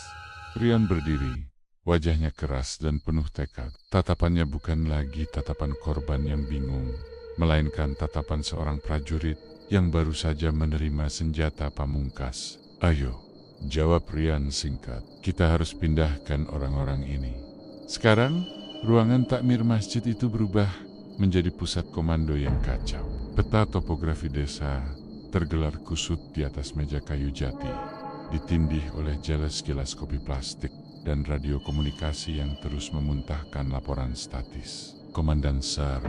Rian berdiri, wajahnya keras dan penuh tekad. Tatapannya bukan lagi tatapan korban yang bingung, melainkan tatapan seorang prajurit yang baru saja menerima senjata pamungkas. "Ayo," jawab Rian singkat. "Kita harus pindahkan orang-orang ini." Sekarang, ruangan takmir masjid itu berubah menjadi pusat komando yang kacau. Peta topografi desa tergelar kusut di atas meja kayu jati, ditindih oleh jelas-jelas kopi plastik dan radio komunikasi yang terus memuntahkan laporan statis. Komandan SAR,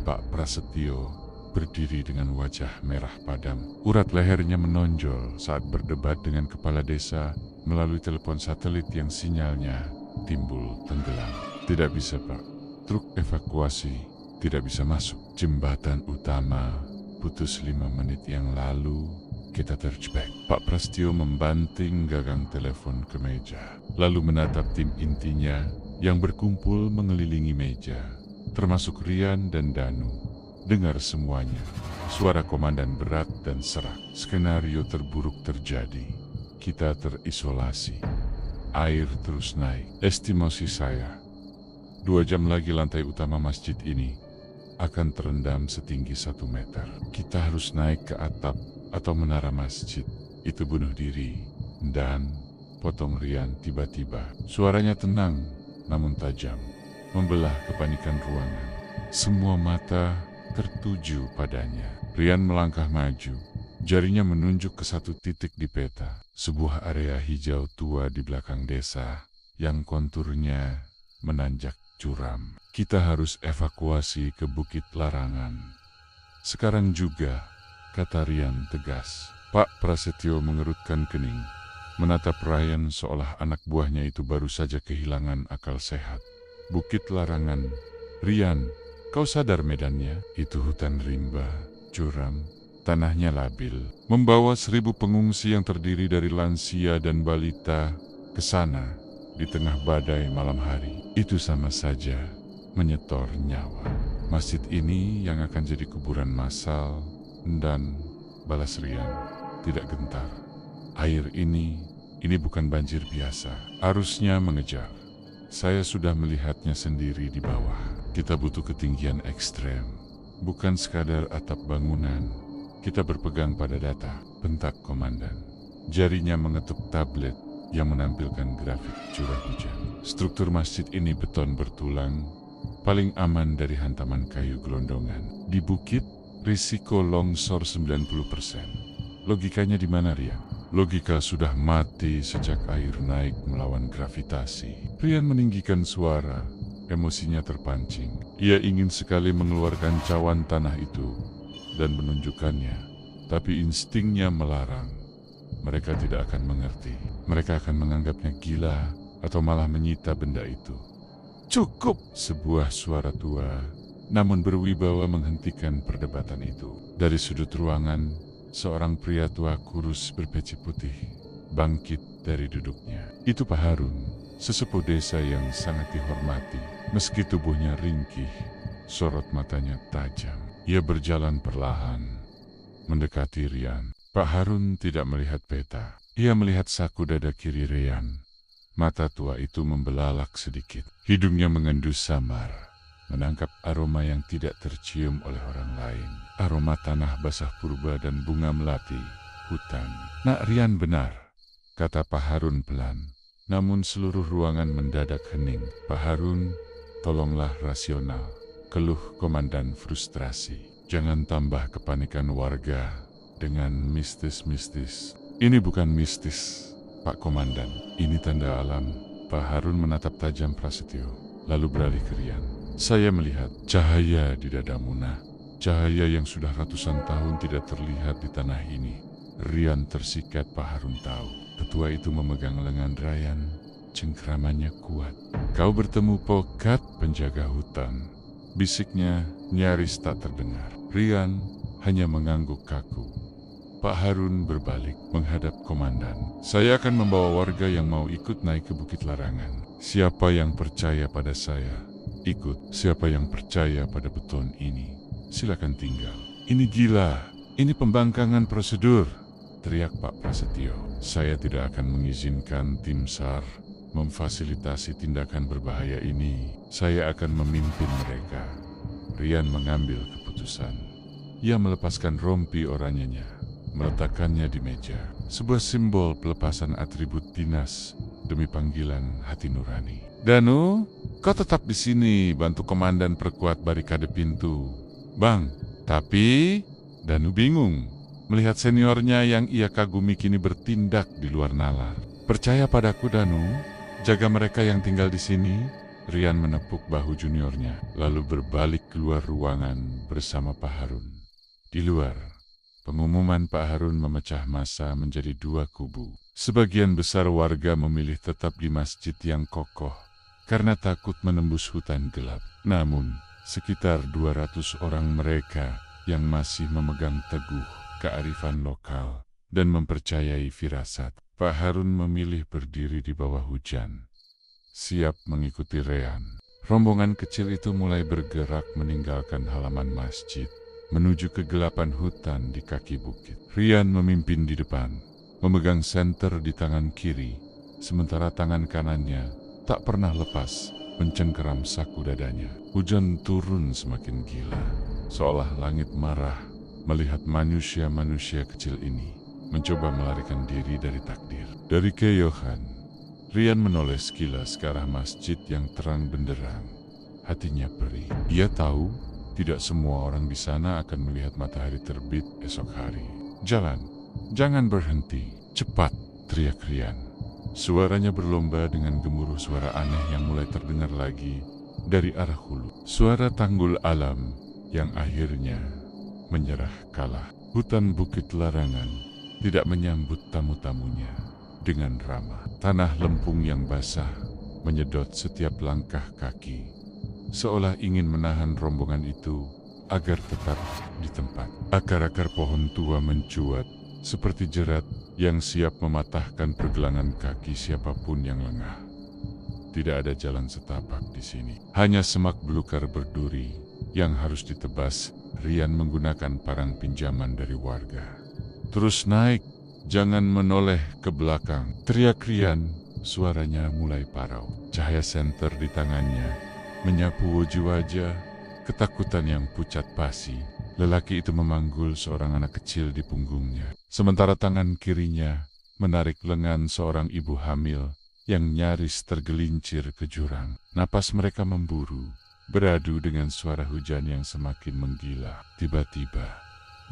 Pak Prasetyo, berdiri dengan wajah merah padam. Urat lehernya menonjol saat berdebat dengan kepala desa melalui telepon satelit yang sinyalnya timbul tenggelam. "Tidak bisa, Pak. Truk evakuasi tidak bisa masuk. Jembatan utama putus 5 menit yang lalu. Kita terjebak." Pak Prasetyo membanting gagang telepon ke meja, lalu menatap tim intinya yang berkumpul mengelilingi meja, termasuk Rian dan Danu. Dengar semuanya. Suara komandan berat dan serak. "Skenario terburuk terjadi. Kita terisolasi. Air terus naik. Estimasi saya, 2 jam lagi lantai utama masjid ini akan terendam setinggi 1 meter. Kita harus naik ke atap atau menara masjid. Itu bunuh diri." "Dan," potong Rian tiba-tiba. Suaranya tenang namun tajam, membelah kepanikan ruangan. Semua mata tertuju padanya. Rian melangkah maju, jarinya menunjuk ke satu titik di peta. Sebuah area hijau tua di belakang desa yang konturnya menanjak curam. "Kita harus evakuasi ke Bukit Larangan sekarang juga," kata Rian tegas. Pak Prasetyo mengerutkan kening, menatap Rian seolah anak buahnya itu baru saja kehilangan akal sehat. "Bukit Larangan, Rian, kau sadar medannya? Itu hutan rimba, curam, tanahnya labil. Membawa 1000 pengungsi yang terdiri dari lansia dan balita ke sana di tengah badai malam hari. Itu sama saja menyetor nyawa. Masjid ini yang akan jadi kuburan massal." "Dan," balas Rian, tidak gentar, "air ini bukan banjir biasa. Arusnya mengejar. Saya sudah melihatnya sendiri di bawah. Kita butuh ketinggian ekstrem, bukan sekadar atap bangunan. Kita berpegang pada data," bentak komandan. Jarinya mengetuk tablet yang menampilkan grafik curah hujan. "Struktur masjid ini beton bertulang, paling aman dari hantaman kayu gelondongan. Di bukit, risiko longsor 90%. Logikanya di mana, Rian?" "Logika sudah mati sejak air naik melawan gravitasi." Rian meninggikan suara, emosinya terpancing. Ia ingin sekali mengeluarkan cawan tanah itu dan menunjukkannya, tapi instingnya melarang. Mereka tidak akan mengerti. Mereka akan menganggapnya gila atau malah menyita benda itu. "Cukup!" sebuah suara tua namun berwibawa menghentikan perdebatan itu. Dari sudut ruangan, seorang pria tua kurus berpeci putih bangkit dari duduknya. Itu Pak Harun, sesepuh desa yang sangat dihormati. Meski tubuhnya ringkih, sorot matanya tajam. Ia berjalan perlahan, mendekati Rian. Pak Harun tidak melihat peta. Ia melihat saku dada kiri Rian. Mata tua itu membelalak sedikit. Hidungnya mengendus samar, menangkap aroma yang tidak tercium oleh orang lain. Aroma tanah basah purba dan bunga melati, hutan. "Nak Rian benar," kata Pak Harun pelan. Namun seluruh ruangan mendadak hening. "Pak Harun, tolonglah rasional," keluh komandan frustrasi. "Jangan tambah kepanikan warga dengan mistis-mistis. Ini bukan mistis, Pak Komandan. Ini tanda alam. Pak Harun menatap tajam Prasetyo, lalu beralih ke Rian. Saya melihat cahaya di dada Munah. Cahaya yang sudah ratusan tahun tidak terlihat di tanah ini. Rian tersikat. Pak Harun tahu. Tetua itu memegang lengan Ryan. Cengkramannya kuat. Kau bertemu Pokat, penjaga hutan. Bisiknya nyaris tak terdengar. Rian hanya mengangguk kaku. Pak Harun berbalik menghadap komandan. Saya akan membawa warga yang mau ikut naik ke Bukit Larangan. Siapa yang percaya pada saya, ikut. Siapa yang percaya pada beton ini, silakan tinggal. Ini gila, ini pembangkangan prosedur, teriak Pak Prasetyo. Saya tidak akan mengizinkan tim SAR memfasilitasi tindakan berbahaya ini. Saya akan memimpin mereka. Rian mengambil keputusan. Ia melepaskan rompi oranyenya, meletakkannya di meja. Sebuah simbol pelepasan atribut dinas demi panggilan hati nurani. Danu, kau tetap di sini bantu komandan perkuat barikade pintu. Bang, tapi Danu bingung melihat seniornya yang ia kagumi kini bertindak di luar nalar. Percaya padaku, Danu. Jaga mereka yang tinggal di sini. Rian menepuk bahu juniornya, lalu berbalik keluar ruangan bersama Pak Harun. Di luar, pengumuman Pak Harun memecah massa menjadi dua kubu. Sebagian besar warga memilih tetap di masjid yang kokoh karena takut menembus hutan gelap. Namun, sekitar 200 orang mereka yang masih memegang teguh kearifan lokal dan mempercayai firasat. Pak Harun memilih berdiri di bawah hujan, siap mengikuti Rian. Rombongan kecil itu mulai bergerak meninggalkan halaman masjid, menuju kegelapan hutan di kaki bukit. Rian memimpin di depan, memegang senter di tangan kiri, sementara tangan kanannya tak pernah lepas mencengkeram saku dadanya. Hujan turun semakin gila, seolah langit marah melihat manusia-manusia kecil ini mencoba melarikan diri dari takdir. Dari keyohan, Rian menoleh sekilas ke arah masjid yang terang benderang. Hatinya perih. Ia tahu tidak semua orang di sana akan melihat matahari terbit esok hari. Jalan, jangan berhenti, cepat, teriak Rian. Suaranya berlomba dengan gemuruh suara aneh yang mulai terdengar lagi dari arah hulu. Suara tanggul alam yang akhirnya menyerah kalah. Hutan Bukit Larangan tidak menyambut tamu-tamunya dengan ramah. Tanah lempung yang basah menyedot setiap langkah kaki, seolah ingin menahan rombongan itu agar tetap di tempat. Akar-akar pohon tua mencuat seperti jerat yang siap mematahkan pergelangan kaki siapapun yang lengah. Tidak ada jalan setapak di sini, hanya semak belukar berduri yang harus ditebas. Rian menggunakan parang pinjaman dari warga. Terus naik, jangan menoleh ke belakang, teriak Rian. Suaranya mulai parau. Cahaya senter di tangannya menyapu wajah-wajah ketakutan yang pucat pasi. Lelaki itu memanggul seorang anak kecil di punggungnya, sementara tangan kirinya menarik lengan seorang ibu hamil yang nyaris tergelincir ke jurang. Napas mereka memburu, beradu dengan suara hujan yang semakin menggila. Tiba-tiba,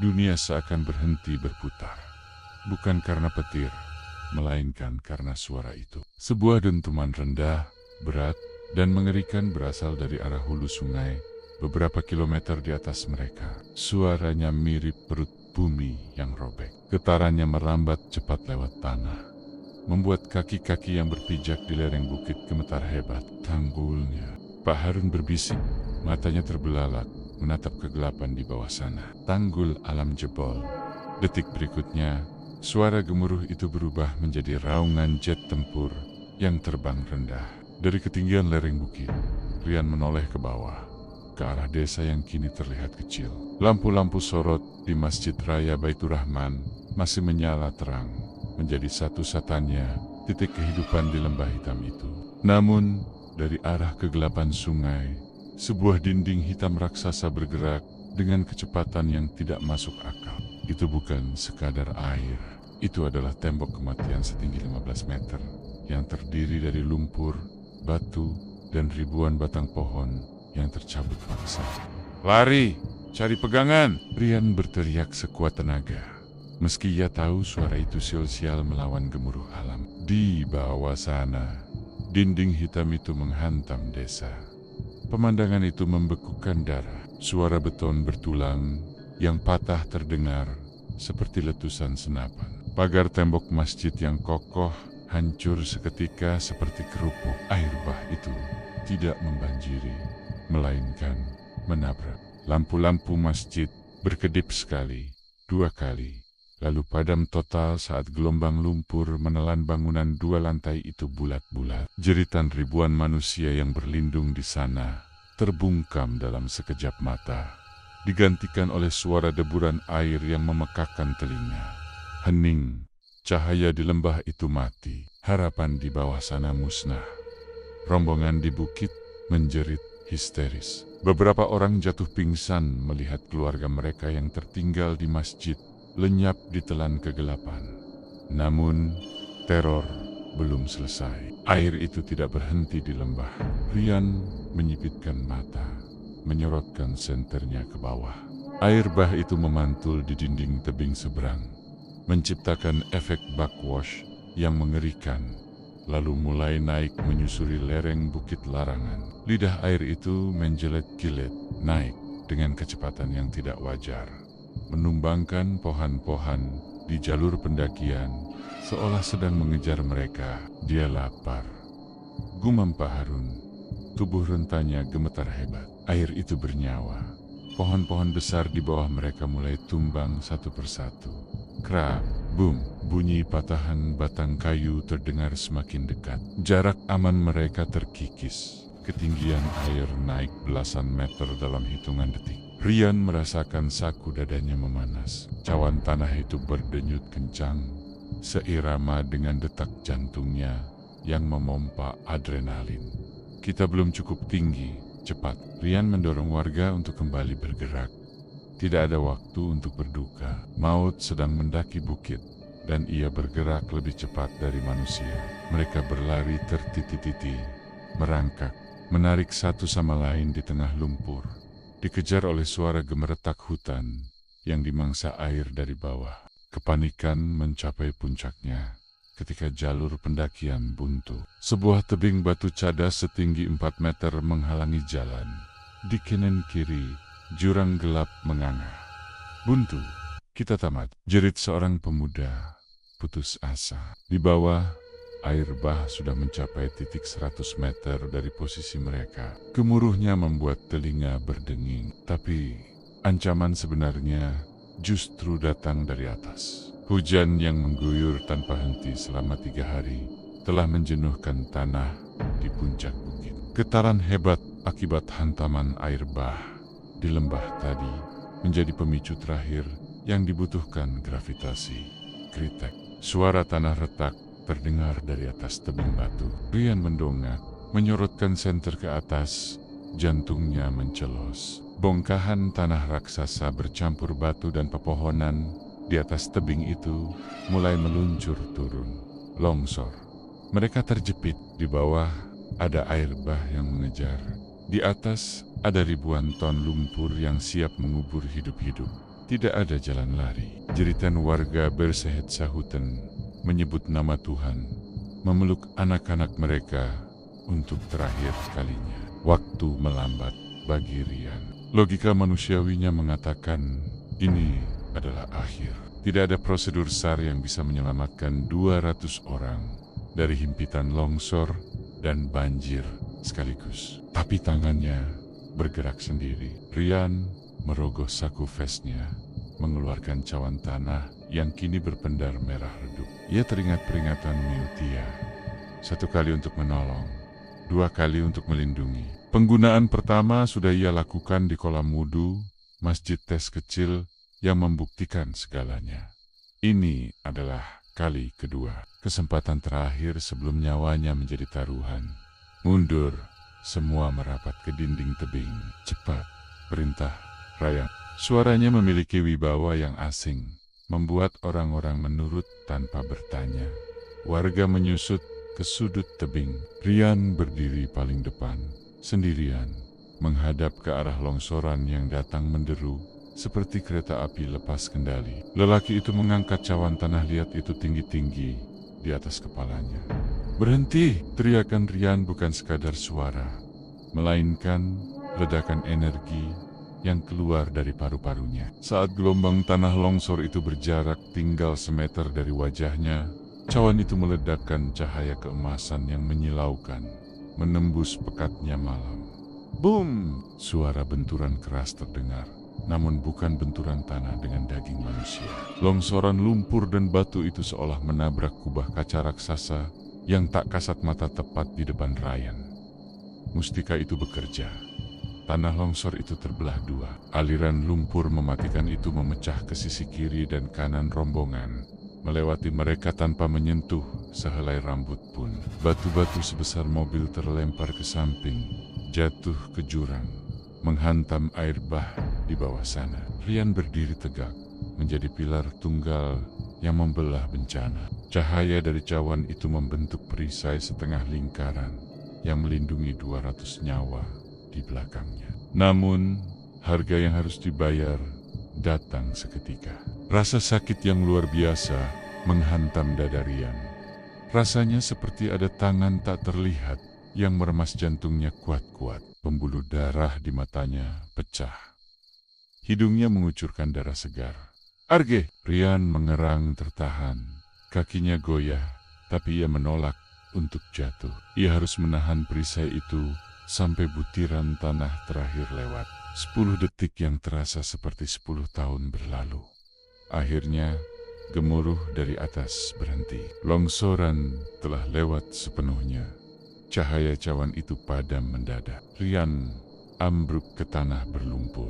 dunia seakan berhenti berputar. Bukan karena petir, melainkan karena suara itu. Sebuah dentuman rendah, berat, dan mengerikan berasal dari arah hulu sungai, beberapa kilometer di atas mereka. Suaranya mirip perut bumi yang robek. Getarannya merambat cepat lewat tanah, membuat kaki-kaki yang berpijak di lereng bukit gemetar hebat. Tanggulnya. Pak Harun berbisik, matanya terbelalak, menatap kegelapan di bawah sana. Tanggul alam jebol. Detik berikutnya, suara gemuruh itu berubah menjadi raungan jet tempur yang terbang rendah. Dari ketinggian lereng bukit, Rian menoleh ke bawah, ke arah desa yang kini terlihat kecil. Lampu-lampu sorot di Masjid Raya Baitur Rahman masih menyala terang, menjadi satu-satunya titik kehidupan di lembah hitam itu. Namun, dari arah kegelapan sungai, sebuah dinding hitam raksasa bergerak dengan kecepatan yang tidak masuk akal. Itu bukan sekadar air, itu adalah tembok kematian setinggi 15 meter yang terdiri dari lumpur, batu, dan ribuan batang pohon yang tercabut paksa. Lari, cari pegangan! Rian berteriak sekuat tenaga. Meski ia tahu suara itu sial-sial melawan gemuruh alam. Di bawah sana, dinding hitam itu menghantam desa. Pemandangan itu membekukan darah. Suara beton bertulang yang patah terdengar seperti letusan senapan. Pagar tembok masjid yang kokoh hancur seketika seperti kerupuk. Air bah itu tidak membanjiri, melainkan menabrak. Lampu-lampu masjid berkedip sekali, 2 kali, lalu padam total saat gelombang lumpur menelan bangunan 2 lantai itu bulat-bulat. Jeritan ribuan manusia yang berlindung di sana terbungkam dalam sekejap mata, digantikan oleh suara deburan air yang memekakkan telinga. Hening, cahaya di lembah itu mati, harapan di bawah sana musnah. Rombongan di bukit menjerit histeris. Beberapa orang jatuh pingsan melihat keluarga mereka yang tertinggal di masjid lenyap ditelan kegelapan. Namun, teror belum selesai. Air itu tidak berhenti di lembah. Rian menyipitkan mata, menyorotkan senternya ke bawah. Air bah itu memantul di dinding tebing seberang, menciptakan efek backwash yang mengerikan, lalu mulai naik menyusuri lereng bukit larangan. Lidah air itu menjelet-jelet naik dengan kecepatan yang tidak wajar, menumbangkan pohon-pohon di jalur pendakian, seolah sedang mengejar mereka. Dia lapar, gumam Pak Harun. Tubuh rentanya gemetar hebat. Air itu bernyawa. Pohon-pohon besar di bawah mereka mulai tumbang satu persatu. Krap, boom, bunyi patahan batang kayu terdengar semakin dekat. Jarak aman mereka terkikis. Ketinggian air naik belasan meter dalam hitungan detik. Rian merasakan saku dadanya memanas. Cawan tanah itu berdenyut kencang, seirama dengan detak jantungnya yang memompa adrenalin. Kita belum cukup tinggi, cepat. Rian mendorong warga untuk kembali bergerak. Tidak ada waktu untuk berduka. Maut sedang mendaki bukit, dan ia bergerak lebih cepat dari manusia. Mereka berlari tertiti-titi, merangkak, menarik satu sama lain di tengah lumpur, dikejar oleh suara gemeretak hutan yang dimangsa air dari bawah. Kepanikan mencapai puncaknya ketika jalur pendakian buntu. Sebuah tebing batu cadas setinggi 4 meter menghalangi jalan. Di kanan kiri, jurang gelap menganga. Buntu, kita tamat, jerit seorang pemuda, putus asa. Di bawah, air bah sudah mencapai titik 100 meter dari posisi mereka. Gemuruhnya membuat telinga berdenging, tapi ancaman sebenarnya justru datang dari atas. Hujan yang mengguyur tanpa henti selama 3 hari telah menjenuhkan tanah di puncak bukit. Getaran hebat akibat hantaman air bah di lembah tadi menjadi pemicu terakhir yang dibutuhkan gravitasi. Kritek, suara tanah retak terdengar dari atas tebing batu. Rian mendongak, menyorotkan senter ke atas, jantungnya mencelos. Bongkahan tanah raksasa bercampur batu dan pepohonan di atas tebing itu mulai meluncur turun. Longsor. Mereka terjepit. Di bawah ada air bah yang mengejar. Di atas ada ribuan ton lumpur yang siap mengubur hidup-hidup. Tidak ada jalan lari. Jeritan warga bersehet sahutan, menyebut nama Tuhan, memeluk anak-anak mereka untuk terakhir kalinya. Waktu melambat bagi Rian. Logika manusiawinya mengatakan ini adalah akhir. Tidak ada prosedur SAR yang bisa menyelamatkan 200 orang dari himpitan longsor dan banjir sekaligus. Tapi tangannya bergerak sendiri. Rian merogoh saku vestnya, mengeluarkan cawan tanah yang kini berpendar merah redup. Ia teringat peringatan Miutia. 1 kali untuk menolong, 2 kali untuk melindungi. Penggunaan pertama sudah ia lakukan di kolam wudu, masjid tes kecil yang membuktikan segalanya. Ini adalah kali kedua, kesempatan terakhir sebelum nyawanya menjadi taruhan. Mundur, semua merapat ke dinding tebing. Cepat, perintah Ryan. Suaranya memiliki wibawa yang asing, membuat orang-orang menurut tanpa bertanya. Warga menyusut ke sudut tebing. Rian berdiri paling depan, sendirian, menghadap ke arah longsoran yang datang menderu seperti kereta api lepas kendali. Lelaki itu mengangkat cawan tanah liat itu tinggi-tinggi di atas kepalanya. "Berhenti!" teriakan Rian bukan sekadar suara, melainkan ledakan energi yang keluar dari paru-parunya. Saat gelombang tanah longsor itu berjarak tinggal semeter dari wajahnya, cawan itu meledakkan cahaya keemasan yang menyilaukan, menembus pekatnya malam. Boom! Suara benturan keras terdengar, namun bukan benturan tanah dengan daging manusia. Longsoran lumpur dan batu itu seolah menabrak kubah kaca raksasa yang tak kasat mata tepat di depan Ryan. Mustika itu bekerja. Tanah longsor itu terbelah dua. Aliran lumpur mematikan itu memecah ke sisi kiri dan kanan rombongan, melewati mereka tanpa menyentuh sehelai rambut pun. Batu-batu sebesar mobil terlempar ke samping, jatuh ke jurang, menghantam air bah di bawah sana. Rian berdiri tegak, menjadi pilar tunggal yang membelah bencana. Cahaya dari cawan itu membentuk perisai setengah lingkaran yang melindungi 200 nyawa di belakangnya. Namun, harga yang harus dibayar datang seketika. Rasa sakit yang luar biasa menghantam dada Rian. Rasanya seperti ada tangan tak terlihat yang meremas jantungnya kuat-kuat. Pembuluh darah di matanya pecah. Hidungnya mengucurkan darah segar. "Arge!" Rian mengerang tertahan. Kakinya goyah, tapi ia menolak untuk jatuh. Ia harus menahan perisai itu sampai butiran tanah terakhir lewat. 10 detik yang terasa seperti 10 tahun berlalu. Akhirnya, gemuruh dari atas berhenti. Longsoran telah lewat sepenuhnya. Cahaya cawan itu padam mendadak. Rian ambruk ke tanah berlumpur.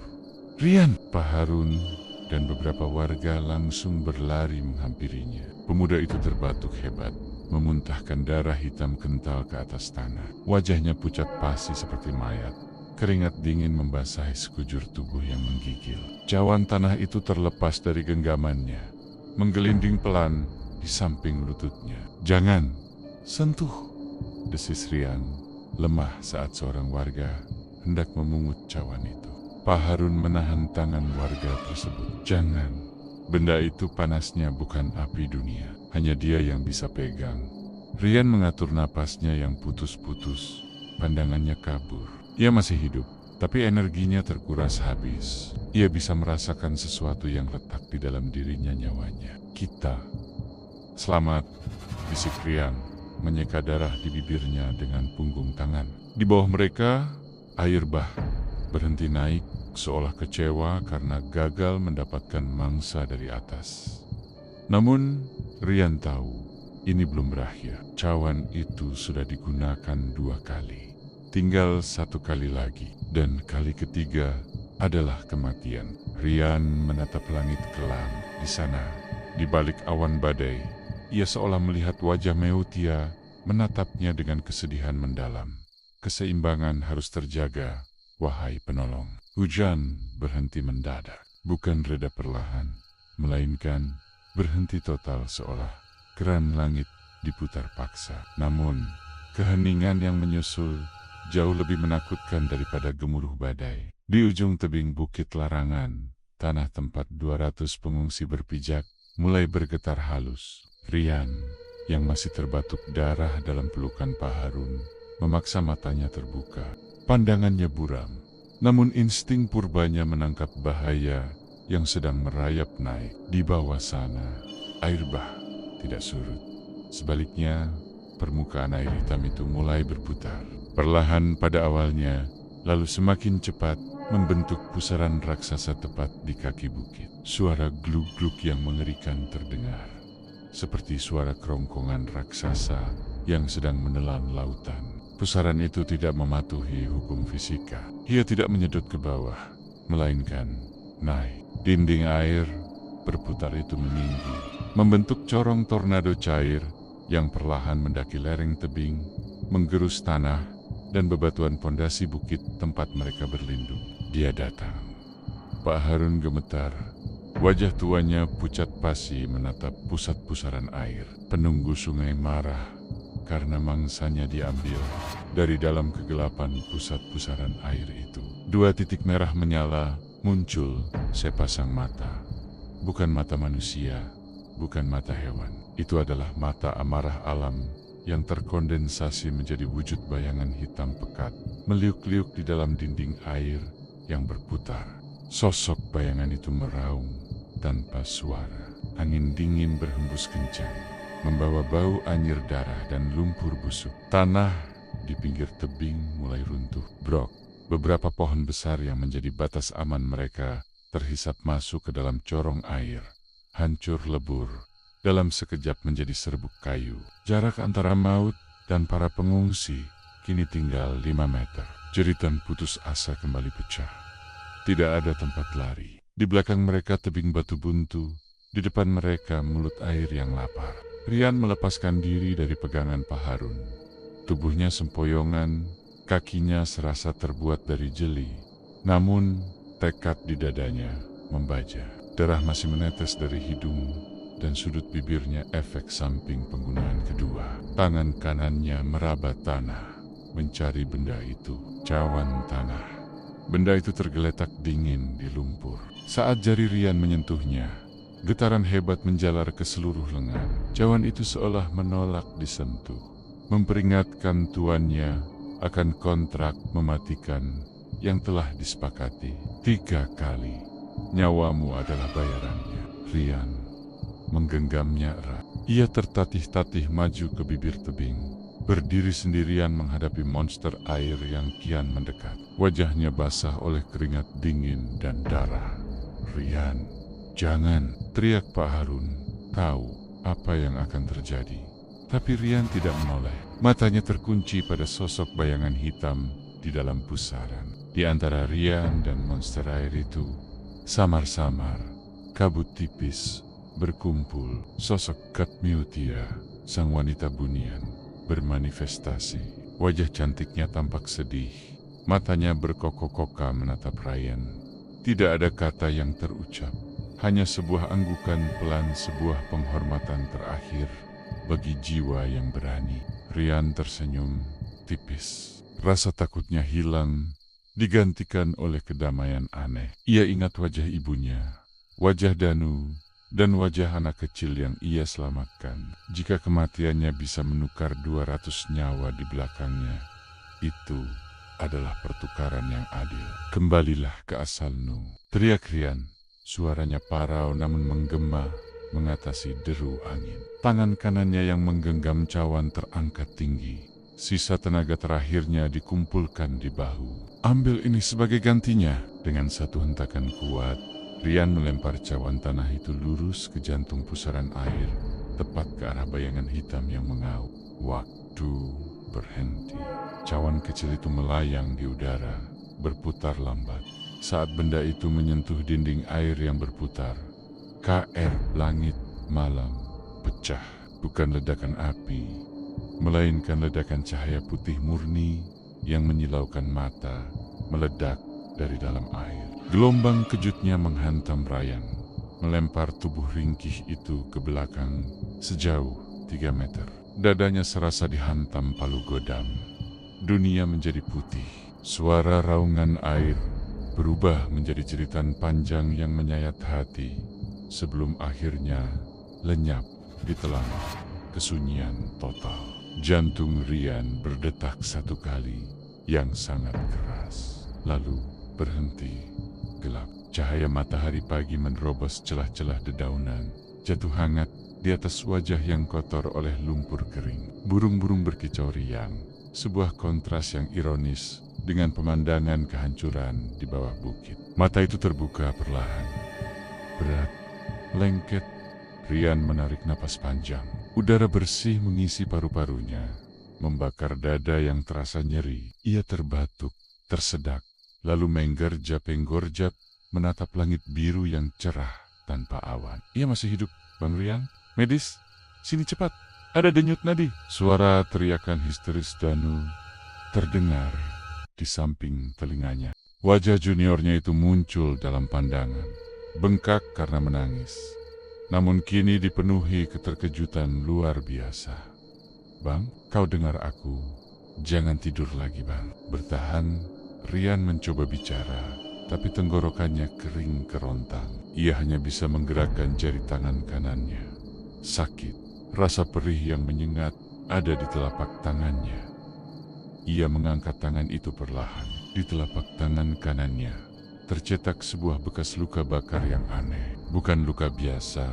"Rian!" Pak Harun dan beberapa warga langsung berlari menghampirinya. Pemuda itu terbatuk hebat, memuntahkan darah hitam kental ke atas tanah. Wajahnya pucat pasi seperti mayat. Keringat dingin membasahi sekujur tubuh yang menggigil. Cawan tanah itu terlepas dari genggamannya, menggelinding pelan di samping lututnya. "Jangan sentuh!" desis Rian, lemah saat seorang warga hendak memungut cawan itu. Pak Harun menahan tangan warga tersebut. "Jangan. Benda itu panasnya bukan api dunia. Hanya dia yang bisa pegang." Rian mengatur napasnya yang putus-putus. Pandangannya kabur. Ia masih hidup, tapi energinya terkuras habis. Ia bisa merasakan sesuatu yang letak di dalam dirinya nyawanya. "Kita selamat," bisik Rian, menyeka darah di bibirnya dengan punggung tangan. Di bawah mereka, air bah berhenti naik, seolah kecewa karena gagal mendapatkan mangsa dari atas. Namun, Rian tahu ini belum berakhir. Cawan itu sudah digunakan 2 kali. Tinggal 1 kali lagi, dan kali ketiga adalah kematian. Rian menatap langit kelam. Di sana, di balik awan badai, ia seolah melihat wajah Meutia menatapnya dengan kesedihan mendalam. "Keseimbangan harus terjaga, wahai penolong." Hujan berhenti mendadak, bukan reda perlahan, melainkan berhenti total seolah keran langit diputar paksa. Namun, keheningan yang menyusul jauh lebih menakutkan daripada gemuruh badai. Di ujung tebing Bukit Larangan, tanah tempat 200 pengungsi berpijak, mulai bergetar halus. Rian, yang masih terbatuk darah dalam pelukan Pak Harun, memaksa matanya terbuka. Pandangannya buram. Namun insting purbanya menangkap bahaya yang sedang merayap naik. Di bawah sana, air bah tidak surut. Sebaliknya, permukaan air hitam itu mulai berputar. Perlahan pada awalnya, lalu semakin cepat membentuk pusaran raksasa tepat di kaki bukit. Suara gluk-gluk yang mengerikan terdengar, seperti suara kerongkongan raksasa yang sedang menelan lautan. Pusaran itu tidak mematuhi hukum fisika. Ia tidak menyedot ke bawah, melainkan naik. Dinding air berputar itu meninggi, membentuk corong tornado cair yang perlahan mendaki lereng tebing, menggerus tanah dan bebatuan pondasi bukit tempat mereka berlindung. Dia datang. Pak Harun gemetar. Wajah tuanya pucat pasi menatap pusat pusaran air. Penunggu sungai marah karena mangsanya diambil dari dalam kegelapan pusat pusaran air itu. 2 titik merah menyala, muncul sepasang mata. Bukan mata manusia, bukan mata hewan. Itu adalah mata amarah alam yang terkondensasi menjadi wujud bayangan hitam pekat, meliuk-liuk di dalam dinding air yang berputar. Sosok bayangan itu meraung tanpa suara. Angin dingin berhembus kencang, membawa bau anyir darah dan lumpur busuk. Tanah di pinggir tebing mulai runtuh. Brok, beberapa pohon besar yang menjadi batas aman mereka terhisap masuk ke dalam corong air, hancur lebur. Dalam sekejap menjadi serbuk kayu. Jarak antara maut dan para pengungsi kini tinggal 5 meter. Jeritan putus asa kembali pecah. Tidak ada tempat lari. Di belakang mereka tebing batu buntu. Di depan mereka mulut air yang lapar. Rian melepaskan diri dari pegangan Pak Harun. Tubuhnya sempoyongan, kakinya serasa terbuat dari jeli. Namun tekad di dadanya membaja. Darah masih menetes dari hidung dan sudut bibirnya efek samping penggunaan kedua. Tangan kanannya meraba tanah, mencari benda itu, cawan tanah. Benda itu tergeletak dingin di lumpur. Saat jari Rian menyentuhnya, getaran hebat menjalar ke seluruh lengan. Cawan itu seolah menolak disentuh, memperingatkan tuannya akan kontrak mematikan yang telah disepakati 3 kali. Nyawamu adalah bayarannya, Rian menggenggamnya erat. Ia tertatih-tatih maju ke bibir tebing, berdiri sendirian menghadapi monster air yang kian mendekat. Wajahnya basah oleh keringat dingin dan darah. Rian, jangan, teriak Pak Harun, tahu apa yang akan terjadi. Tapi Rian tidak menoleh. Matanya terkunci pada sosok bayangan hitam di dalam pusaran. Di antara Rian dan monster air itu, samar-samar, kabut tipis berkumpul. Sosok Katmiutia, sang wanita bunian, bermanifestasi. Wajah cantiknya tampak sedih. Matanya berkokok-koka menatap Rian. Tidak ada kata yang terucap. Hanya sebuah anggukan pelan, sebuah penghormatan terakhir bagi jiwa yang berani. Rian tersenyum tipis. Rasa takutnya hilang, digantikan oleh kedamaian aneh. Ia ingat wajah ibunya, wajah Danu, dan wajah anak kecil yang ia selamatkan. Jika kematiannya bisa menukar 200 nyawa di belakangnya, itu adalah pertukaran yang adil. Kembalilah ke asalmu, teriak Rian. Suaranya parau namun menggema, mengatasi deru angin. Tangan kanannya yang menggenggam cawan terangkat tinggi. Sisa tenaga terakhirnya dikumpulkan di bahu. Ambil ini sebagai gantinya. Dengan satu hentakan kuat, Rian melempar cawan tanah itu lurus ke jantung pusaran air, tepat ke arah bayangan hitam yang mengauk. Waktu berhenti. Cawan kecil itu melayang di udara, berputar lambat. Saat benda itu menyentuh dinding air yang berputar, KR langit malam pecah. Bukan ledakan api, melainkan ledakan cahaya putih murni yang menyilaukan mata, meledak dari dalam air. Gelombang kejutnya menghantam Rian, melempar tubuh ringkih itu ke belakang sejauh 3 meter. Dadanya serasa dihantam palu godam. Dunia menjadi putih. Suara raungan air berubah menjadi jeritan panjang yang menyayat hati, sebelum akhirnya lenyap di telan kesunyian total. Jantung Rian berdetak 1 kali yang sangat keras, lalu berhenti. Gelap. Cahaya matahari pagi menerobos celah-celah dedaunan, jatuh hangat di atas wajah yang kotor oleh lumpur kering. Burung-burung berkicau riang, sebuah kontras yang ironis dengan pemandangan kehancuran di bawah bukit. Mata itu terbuka perlahan, berat, lengket. Rian menarik napas panjang. Udara bersih mengisi paru-parunya, membakar dada yang terasa nyeri. Ia terbatuk, tersedak, lalu menggerjap-enggorjap menatap langit biru yang cerah tanpa awan. Ia masih hidup, Bang Rian. Medis, sini cepat, ada denyut nadi. Suara teriakan histeris Danu terdengar di samping telinganya. Wajah juniornya itu muncul dalam pandangan, bengkak karena menangis. Namun kini dipenuhi keterkejutan luar biasa. Bang, kau dengar aku. Jangan tidur lagi, Bang. Bertahan. Rian mencoba bicara, tapi tenggorokannya kering kerontang. Ia hanya bisa menggerakkan jari tangan kanannya. Sakit, rasa perih yang menyengat ada di telapak tangannya. Ia mengangkat tangan itu perlahan. Di telapak tangan kanannya tercetak sebuah bekas luka bakar yang aneh. Bukan luka biasa,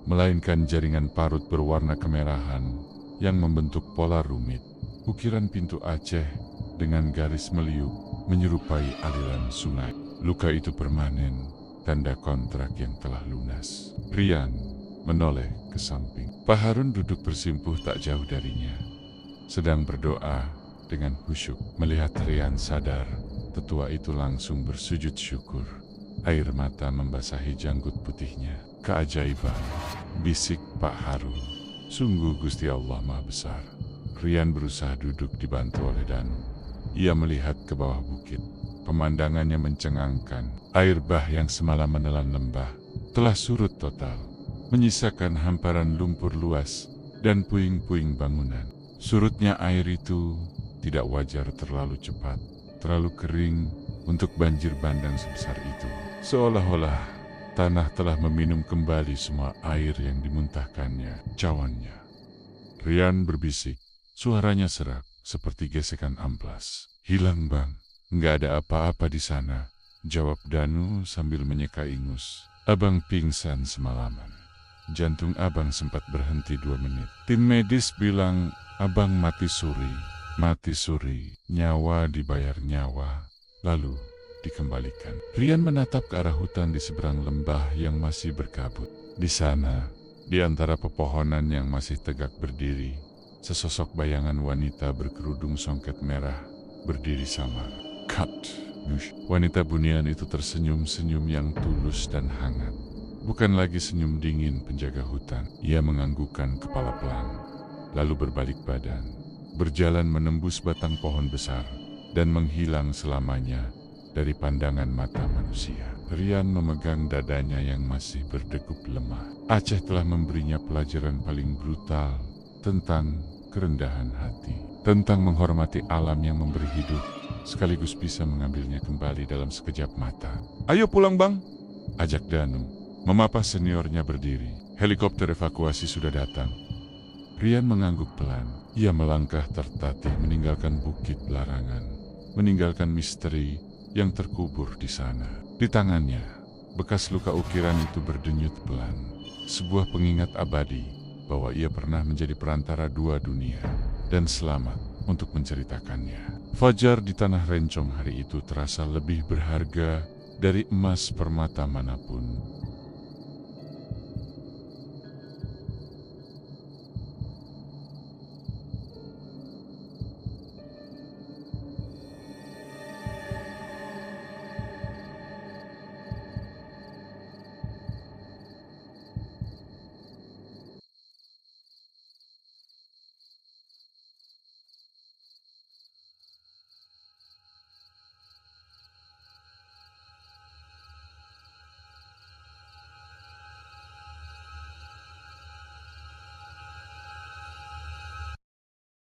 melainkan jaringan parut berwarna kemerahan yang membentuk pola rumit. Ukiran pintu Aceh dengan garis meliuk menyerupai aliran sungai. Luka itu permanen, tanda kontrak yang telah lunas. Rian menoleh ke samping. Pak Harun duduk bersimpuh tak jauh darinya, sedang berdoa dengan khusyuk. Melihat Rian sadar, tetua itu langsung bersujud syukur. Air mata membasahi janggut putihnya. Keajaiban, bisik Pak Harun. Sungguh Gusti Allah Maha Besar. Rian berusaha duduk dibantu oleh Danu. Ia melihat ke bawah bukit. Pemandangannya mencengangkan. Air bah yang semalam menelan lembah telah surut total, menyisakan hamparan lumpur luas dan puing-puing bangunan. Surutnya air itu tidak wajar, terlalu cepat, terlalu kering untuk banjir bandang sebesar itu. Seolah-olah tanah telah meminum kembali semua air yang dimuntahkannya cawannya. Rian berbisik, suaranya serak seperti gesekan amplas. Hilang bang, nggak ada apa-apa di sana, jawab Danu sambil menyeka ingus. Abang pingsan semalaman. Jantung abang sempat berhenti 2 menit. Tim medis bilang abang mati suri. Mati suri, nyawa dibayar nyawa, lalu dikembalikan. Rian menatap ke arah hutan di seberang lembah yang masih berkabut. Di sana, di antara pepohonan yang masih tegak berdiri, sesosok bayangan wanita berkerudung songket merah berdiri samar. Cut. Wanita bunian itu tersenyum-senyum yang tulus dan hangat. Bukan lagi senyum dingin penjaga hutan. Ia menganggukkan kepala pelan, lalu berbalik badan, berjalan menembus batang pohon besar, dan menghilang selamanya dari pandangan mata manusia. Rian memegang dadanya yang masih berdegup lemah. Aceh telah memberinya pelajaran paling brutal tentang kerendahan hati, tentang menghormati alam yang memberi hidup, sekaligus bisa mengambilnya kembali dalam sekejap mata. Ayo pulang bang, ajak Danu. Memapa seniornya berdiri. Helikopter evakuasi sudah datang. Rian mengangguk pelan. Ia melangkah tertatih meninggalkan bukit larangan, meninggalkan misteri yang terkubur di sana. Di tangannya, bekas luka ukiran itu berdenyut pelan. Sebuah pengingat abadi bahwa ia pernah menjadi perantara 2 dunia dan selamat untuk menceritakannya. Fajar di tanah Rencong hari itu terasa lebih berharga dari emas permata manapun.